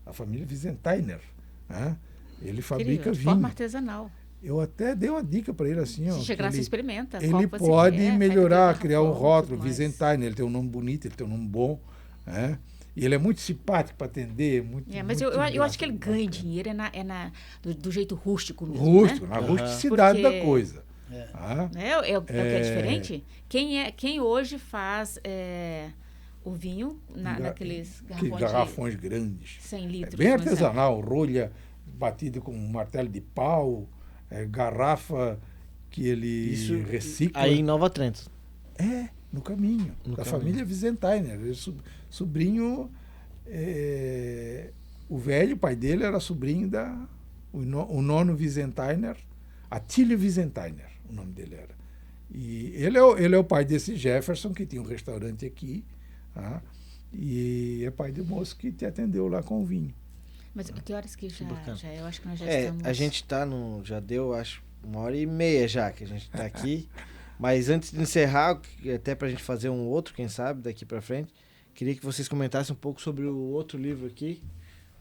a família Wiesentheimer, né? Ele fabrica De vinho. forma artesanal. Eu até dei uma dica para ele assim, ó. Se chegar, você experimenta. Ele qual você pode quer, melhorar, pega criar um garrafão, rótulo, tudo mais. Wiesentheimer, ele tem um nome bonito, ele tem um nome bom, né? E ele é muito simpático para atender, muito. Mas muito eu acho que ele ganha bacana. dinheiro do jeito rústico mesmo. Rústico, né? na rusticidade Porque- da coisa. É. Tá? É o que é diferente. Quem hoje faz o vinho naqueles Garrafões grandes. de 100 litros. É bem por exemplo. artesanal, rolha batida com um martelo de pau, garrafa que ele Isso recicla. aí em Nova Trento. No caminho, No da caminho. família Wiesentheimer. Sobrinho, o velho pai dele era sobrinho o nono Wiesentheimer, Attilio Wiesentheimer, o nome dele era. E ele é o pai desse Jefferson, que tinha um restaurante aqui, tá? E é pai do moço que te atendeu lá com o vinho. Mas que horas que já bacana. é? Eu acho que nós já estamos... A gente tá no. Já deu, acho, 1h30 já que a gente tá aqui. Mas antes de encerrar, até pra gente fazer um outro, quem sabe, daqui pra frente, queria que vocês comentassem um pouco sobre o outro livro aqui.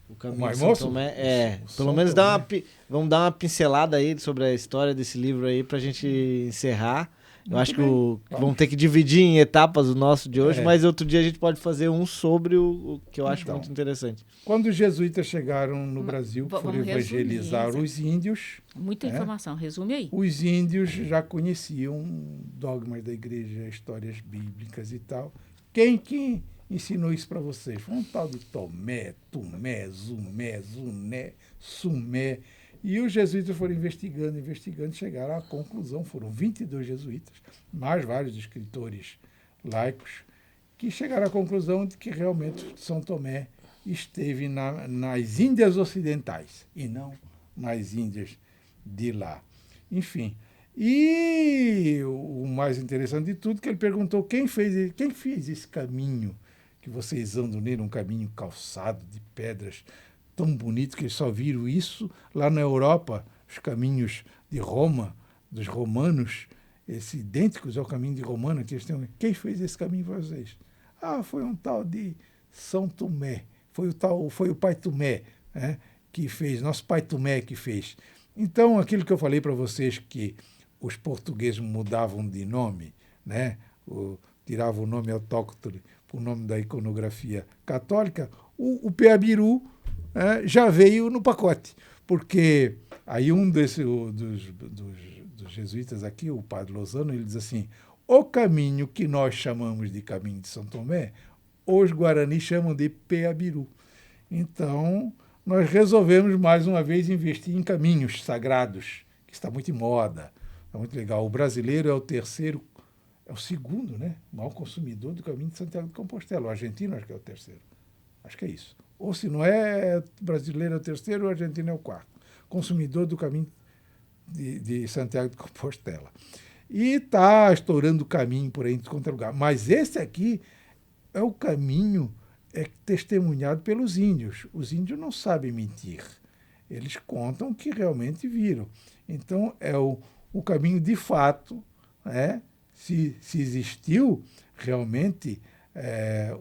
O Caminho Mais de São Moço? Tomé. O Pelo São menos Tomé. vamos dar uma pincelada aí sobre a história desse livro aí pra gente encerrar. Eu Muito acho que, bem. que vamos ter que dividir em etapas o nosso de hoje, É. mas outro dia a gente pode fazer um sobre o que eu acho Então. muito interessante. Quando os jesuítas chegaram no Brasil, vamos foram evangelizar resumir, os índios, Muita informação. Resume aí. os índios já conheciam dogmas da igreja, histórias bíblicas e tal. Quem que ensinou isso para vocês? Foi um tal de Tomé, Tumé, Zumé, Zuné, Sumé. E os jesuítas foram investigando, chegaram à conclusão, foram 22 jesuítas, mais vários escritores laicos, que chegaram à conclusão de que realmente São Tomé esteve nas Índias Ocidentais e não nas Índias de lá. Enfim, e o mais interessante de tudo, que ele perguntou quem fez esse caminho que vocês andam nele, um caminho calçado de pedras, tão bonito que eles só viram isso lá na Europa, os caminhos de Roma, dos romanos, esses idênticos ao caminho de Romana que eles têm. Quem fez esse caminho para vocês? Foi um tal de São Tomé, foi o pai Tomé, né, que fez, nosso pai Tomé que fez. Então, aquilo que eu falei para vocês, que os portugueses mudavam de nome, né, tiravam o nome autóctone para o nome da iconografia católica, o Peabiru já veio no pacote, porque aí um dos jesuítas aqui, o padre Lozano, ele diz assim, o caminho que nós chamamos de caminho de São Tomé, os guaranis chamam de Peabiru. Então, nós resolvemos mais uma vez investir em caminhos sagrados, que está muito em moda, está muito legal. O brasileiro é o segundo, né, maior consumidor do caminho de Santiago de Compostela. O argentino acho que é o terceiro. Acho que é isso. Ou se não é, brasileiro é o terceiro, o argentino é o quarto. Consumidor do caminho de Santiago de Compostela. E está estourando o caminho por aí em qualquer lugar. Mas esse aqui é o caminho testemunhado pelos índios. Os índios não sabem mentir. Eles contam o que realmente viram. Então, é o caminho de fato, né? Se existiu realmente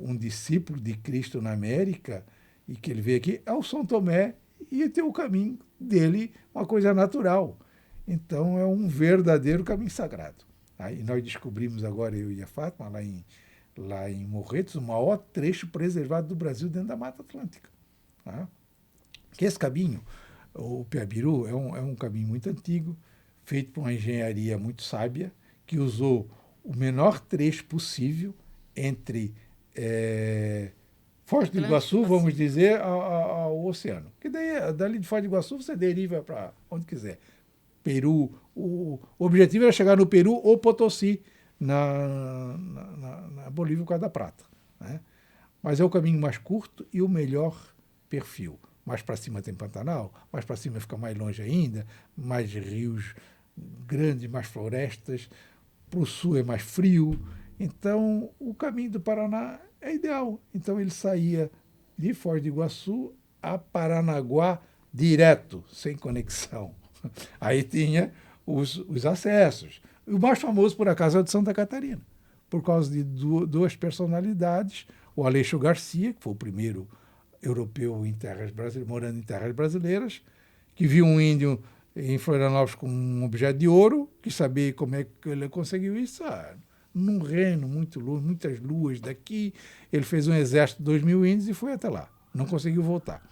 um discípulo de Cristo na América, e que ele veio aqui, é o São Tomé, e tem o caminho dele, uma coisa natural. Então, é um verdadeiro caminho sagrado. E nós descobrimos agora, eu e a Fátima, lá em Morretes, o maior trecho preservado do Brasil dentro da Mata Atlântica. Tá? Que esse caminho, o Peabiru, é um caminho muito antigo, feito por uma engenharia muito sábia, que usou o menor trecho possível entre Foz do Iguaçu, vamos dizer, ao oceano. Que daí, dali de Foz do Iguaçu, você deriva para onde quiser. Peru, o objetivo era chegar no Peru ou Potosí, na Bolívia, por causa da prata. Né? Mas é o caminho mais curto e o melhor perfil. mais para cima tem Pantanal, mais para cima fica mais longe ainda, mais rios grandes, mais florestas, para o sul é mais frio. Então, o caminho do Paraná é ideal. Então, ele saía de Foz do Iguaçu a Paranaguá direto, sem conexão. Aí tinha os acessos. O mais famoso, por acaso, é o de Santa Catarina, por causa de duas personalidades, o Aleixo Garcia, que foi o primeiro europeu morando em terras brasileiras, que viu um índio em Florianópolis com um objeto de ouro, quis saber como é que ele conseguiu isso. Num reino muito longe, muitas luas daqui, ele fez um exército de 2.000 índios e foi até lá. Não conseguiu voltar.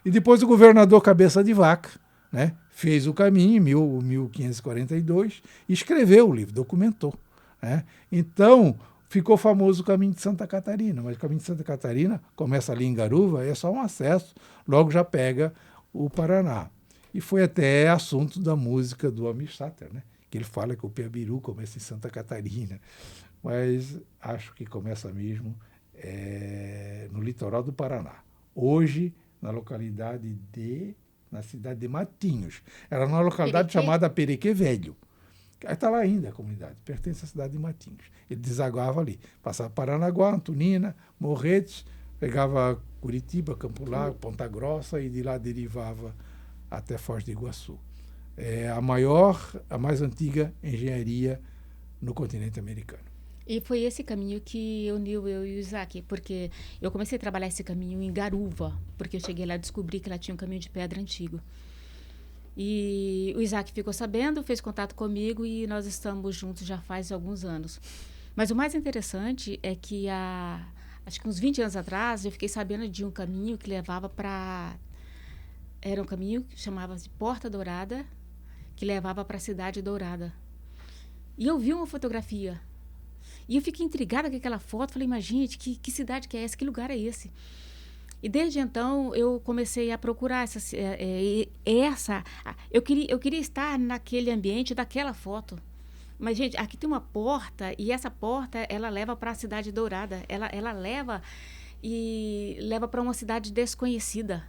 E depois o governador Cabeça de Vaca, né, fez o caminho em 1542 e escreveu o livro, documentou. Né? Então, ficou famoso o caminho de Santa Catarina, mas o caminho de Santa Catarina começa ali em Garuva, é só um acesso, logo já pega o Paraná. E foi até assunto da música do Almir Sater, né? Que ele fala que o Piabiru começa em Santa Catarina, mas acho que começa mesmo no litoral do Paraná. Hoje, na cidade de Matinhos. Era numa localidade chamada Perequê Velho. Está lá ainda a comunidade, pertence à cidade de Matinhos. Ele desaguava ali, passava Paranaguá, Antonina, Morretes, pegava Curitiba, Campo Largo, Ponta Grossa e de lá derivava até Foz do Iguaçu. É a mais antiga engenharia no continente americano. E foi esse caminho que uniu eu e o Isaac, porque eu comecei a trabalhar esse caminho em Garuva, porque eu cheguei lá e descobri que lá tinha um caminho de pedra antigo. E o Isaac ficou sabendo, fez contato comigo e nós estamos juntos já faz alguns anos. Mas o mais interessante é que acho que uns 20 anos atrás eu fiquei sabendo de um caminho que levava para... Era um caminho que chamava-se Porta Dourada, que levava para a Cidade Dourada. E eu vi uma fotografia. E eu fiquei intrigada com aquela foto. Falei, mas gente, que cidade que é essa? Que lugar é esse? E desde então eu comecei a procurar eu queria estar naquele ambiente daquela foto. Mas, gente, aqui tem uma porta e essa porta, ela leva para a Cidade Dourada. Ela leva para uma cidade desconhecida.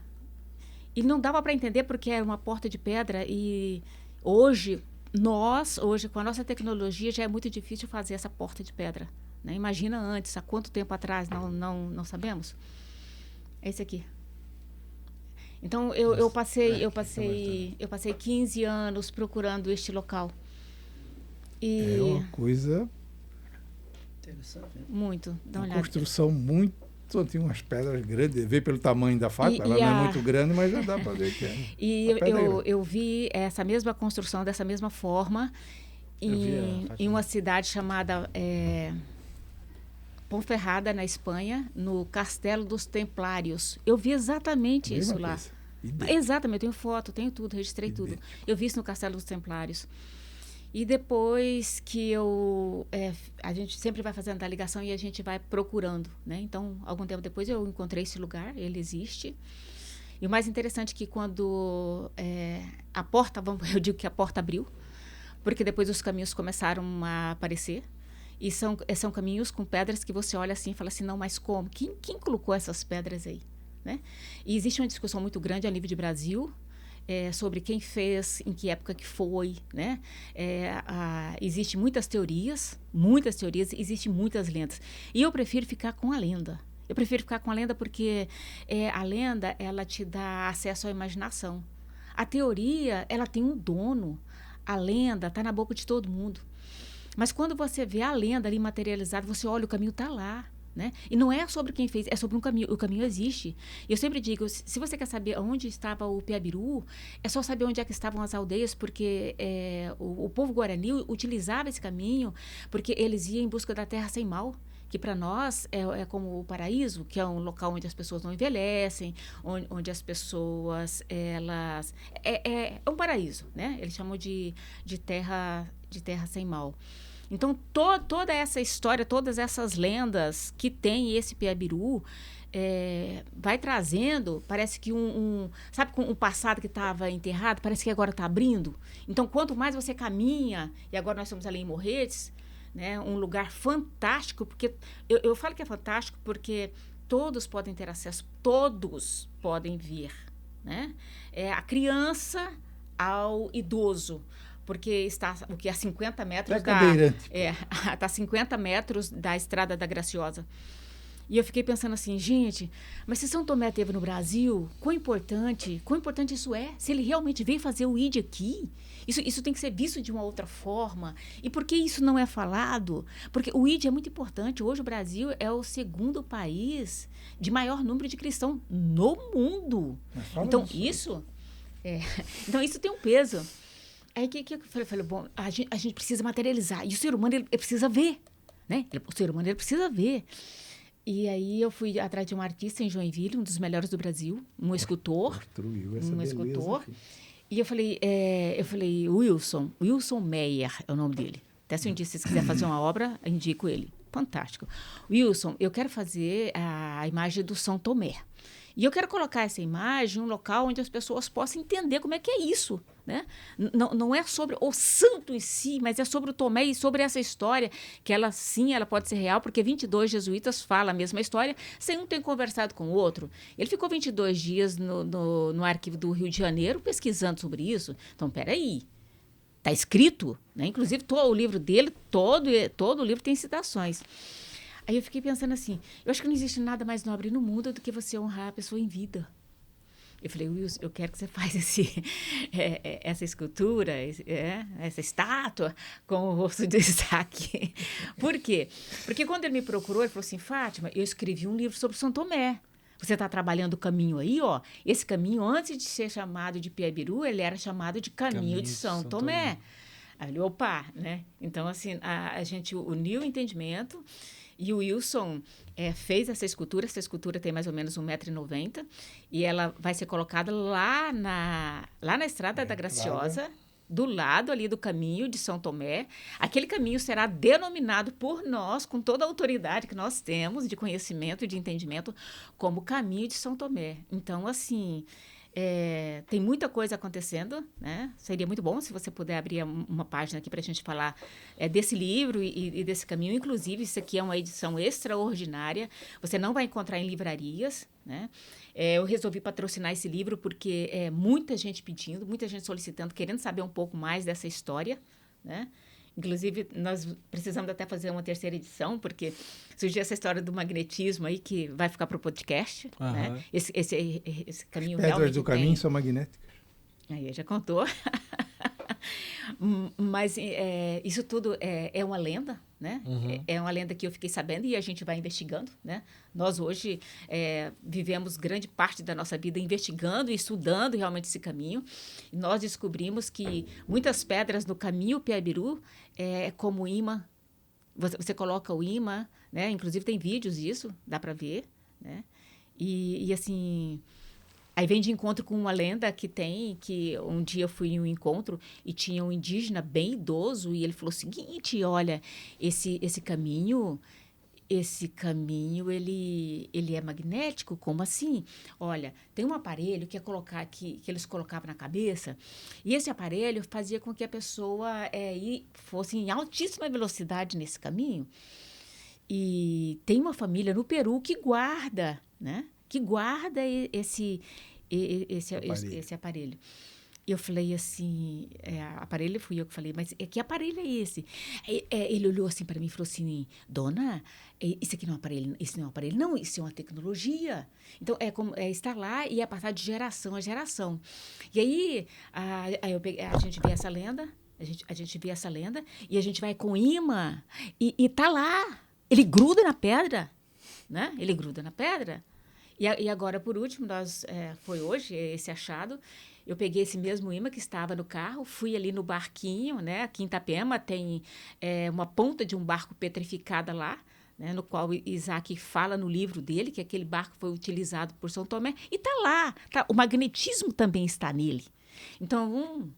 E não dava para entender porque era uma porta de pedra e hoje, com a nossa tecnologia, já é muito difícil fazer essa porta de pedra. Né? Imagina antes, há quanto tempo atrás, não sabemos. É esse aqui. Então, eu passei 15 anos procurando este local. É uma coisa... Interessante. Muito. Dá uma uma olhada. construção muito... Tinha umas pedras grandes, vê pelo tamanho da faca, ela não é muito grande, mas já dá para ver que é. E eu vi essa mesma construção dessa mesma forma em uma cidade chamada Ponferrada, na Espanha, no Castelo dos Templários. Eu vi exatamente isso lá. Exatamente, eu tenho foto, tenho tudo, registrei tudo. Eu vi isso no Castelo dos Templários. E depois que a gente sempre vai fazendo a ligação e a gente vai procurando, né? Então, algum tempo depois eu encontrei esse lugar, ele existe. E o mais interessante é que quando a porta, eu digo que a porta abriu, porque depois os caminhos começaram a aparecer. E são caminhos com pedras que você olha assim e fala assim, não, mas como? Quem colocou essas pedras aí? Né? E existe uma discussão muito grande a nível de Brasil, sobre quem fez, em que época que foi, né? Existem muitas teorias, existem muitas lendas. E eu prefiro ficar com a lenda. Eu prefiro ficar com a lenda porque a lenda, ela te dá acesso à imaginação. A teoria, ela tem um dono. A lenda está na boca de todo mundo. Mas quando você vê a lenda ali materializada, você olha, o caminho está lá. Né? E não é sobre quem fez, é sobre um caminho. O caminho existe. E eu sempre digo, se você quer saber onde estava o Piabiru, é só saber onde é que estavam as aldeias, porque o povo guarani utilizava esse caminho, porque eles iam em busca da terra sem mal, que para nós é como o paraíso, que é um local onde as pessoas não envelhecem, onde as pessoas, elas... É um paraíso, né? Eles chamam de terra sem mal. Então, toda essa história, todas essas lendas que tem esse Piabiru, vai trazendo, parece que sabe, com o passado que estava enterrado, parece que agora está abrindo. Então, quanto mais você caminha, e agora nós estamos ali em Morretes, né, um lugar fantástico, porque eu falo que é fantástico porque todos podem ter acesso, todos podem vir. né? A criança ao idoso, porque está o que a 50 metros está a 50 metros da Estrada da Graciosa. E eu fiquei pensando assim, gente, mas se São Tomé esteve no Brasil, quão importante isso é? Se ele realmente veio fazer o ID aqui, isso tem que ser visto de uma outra forma. E por que isso não é falado? Porque o ID é muito importante. Hoje o Brasil é o segundo país de maior número de cristãos no mundo. Então isso tem um peso. Aí que eu falei, bom, a gente precisa materializar. E o ser humano ele precisa ver, né? O ser humano ele precisa ver. E aí eu fui atrás de um artista em Joinville, um dos melhores do Brasil, um escultor. E eu falei, Wilson Meyer é o nome dele. Até se um dia vocês quiserem fazer uma obra, eu indico ele. Fantástico. Wilson, eu quero fazer a imagem do São Tomé. E eu quero colocar essa imagem em um local onde as pessoas possam entender como é que é isso, né? Não é sobre o santo em si, mas é sobre o Tomé e sobre essa história, que ela pode ser real, porque 22 jesuítas falam a mesma história, sem um ter conversado com o outro. Ele ficou 22 dias no arquivo do Rio de Janeiro pesquisando sobre isso. Então, peraí, está escrito, né? Inclusive, todo o livro dele, todo o livro tem citações. Aí eu fiquei pensando assim, eu acho que não existe nada mais nobre no mundo do que você honrar a pessoa em vida. Eu falei, Wilson, eu quero que você faça essa escultura, essa estátua com o rosto de Isaac. Por quê? Porque quando ele me procurou, ele falou assim, Fátima, eu escrevi um livro sobre São Tomé. Você está trabalhando o caminho aí, ó. Esse caminho, antes de ser chamado de Piabiru, ele era chamado de Caminho de São Tomé. Aí eu falei, opa, né? Então, assim, a gente uniu o entendimento. E o Wilson fez essa escultura tem mais ou menos 1,90 m, e ela vai ser colocada lá na Estrada da Graciosa, do lado ali do caminho de São Tomé. Aquele caminho será denominado por nós, com toda a autoridade que nós temos de conhecimento e de entendimento, como Caminho de São Tomé. Então, assim, tem muita coisa acontecendo, né? Seria muito bom se você puder abrir uma página aqui para a gente falar desse livro e desse caminho. Inclusive, isso aqui é uma edição extraordinária. Você não vai encontrar em livrarias, né? Eu resolvi patrocinar esse livro porque muita gente pedindo, muita gente solicitando, querendo saber um pouco mais dessa história, né? Inclusive, nós precisamos até fazer uma terceira edição, porque surgiu essa história do magnetismo aí, que vai ficar para o podcast. Né? Esse caminho realmente pedras do caminho são magnéticas. Aí, já contou. Mas isso tudo é uma lenda, né? Uhum. É uma lenda que eu fiquei sabendo e a gente vai investigando, né? Nós hoje vivemos grande parte da nossa vida investigando e estudando realmente esse caminho. E nós descobrimos que muitas pedras no caminho Piabiru como imã. Você coloca o imã, né? Inclusive tem vídeos disso, dá para ver, né? E assim... Aí vem de encontro com uma lenda que um dia eu fui em um encontro e tinha um indígena bem idoso e ele falou o seguinte, olha, esse caminho, ele é magnético? Como assim? Olha, tem um aparelho que eles colocavam na cabeça e esse aparelho fazia com que a pessoa fosse em altíssima velocidade nesse caminho. E tem uma família no Peru que guarda, né? Que guarda esse aparelho. E eu falei assim, aparelho fui eu que falei, mas que aparelho é esse? Ele olhou assim para mim e falou assim, dona, isso aqui não é um aparelho, isso não é um aparelho, não, isso é uma tecnologia. Então, estar lá e passar de geração a geração. E aí a gente vê essa lenda, a gente vê essa lenda e a gente vai com imã e tá lá. Ele gruda na pedra, né? Ele gruda na pedra. E agora, por último, foi hoje esse achado, eu peguei esse mesmo imã que estava no carro, fui ali no barquinho, né? Aqui em Itapema tem uma ponta de um barco petrificada lá, né? No qual Isaac fala no livro dele, que aquele barco foi utilizado por São Tomé, e está lá, o magnetismo também está nele. Então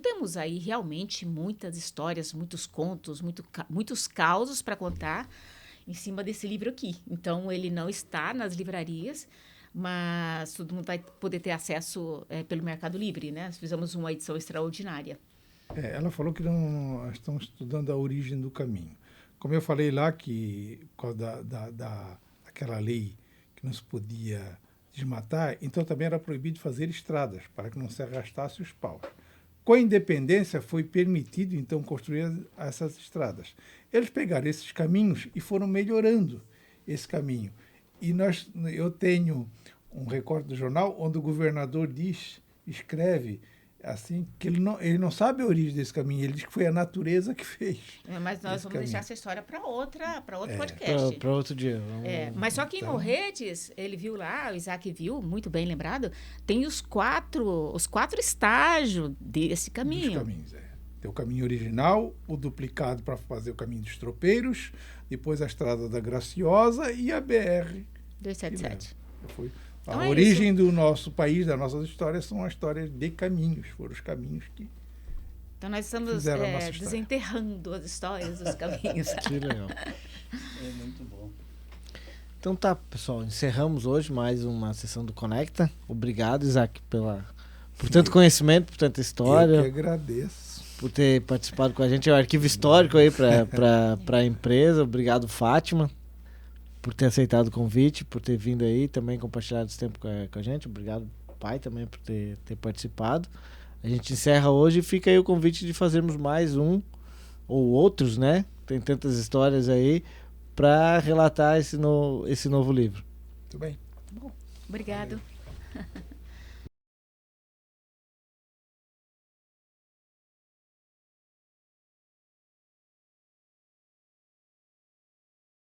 temos aí realmente muitas histórias, muitos contos, muitos causos para contar, em cima desse livro aqui. Então, ele não está nas livrarias, mas todo mundo vai poder ter acesso pelo Mercado Livre, né? Nós fizemos uma edição extraordinária. Ela falou que não estão estudando a origem do caminho. Como eu falei lá, que por causa daquela lei que não se podia desmatar, então também era proibido fazer estradas, para que não se arrastasse os paus. Com a independência, foi permitido, então, construir essas estradas. Eles pegaram esses caminhos e foram melhorando esse caminho. E eu tenho um recorte do jornal onde o governador escreve assim, que ele não sabe a origem desse caminho, ele diz que foi a natureza que fez. Mas nós vamos deixar essa história para outro podcast. Para outro dia. Mas só que em Morretes, ele viu lá, o Isaac viu, muito bem lembrado, tem os quatro estágios desse caminho. Dos caminhos, Tem o caminho original, o duplicado para fazer o caminho dos tropeiros, depois a Estrada da Graciosa e a BR-277. A origem do nosso país, das nossas histórias, são as histórias de caminhos. Foram os caminhos que então nós estamos desenterrando as histórias dos caminhos. Que legal. É muito bom. Então tá, pessoal. Encerramos hoje mais uma sessão do Conecta. Obrigado, Isaac, por tanto conhecimento, por tanta história. Eu que agradeço. Por ter participado com a gente. É um arquivo histórico aí para a empresa. Obrigado, Fátima, por ter aceitado o convite, por ter vindo aí, também compartilhado esse tempo com a gente. Obrigado, pai, também por ter participado. A gente encerra hoje e fica aí o convite de fazermos mais um, ou outros, né? Tem tantas histórias aí, para relatar esse novo livro. Muito bem. Bom, obrigado.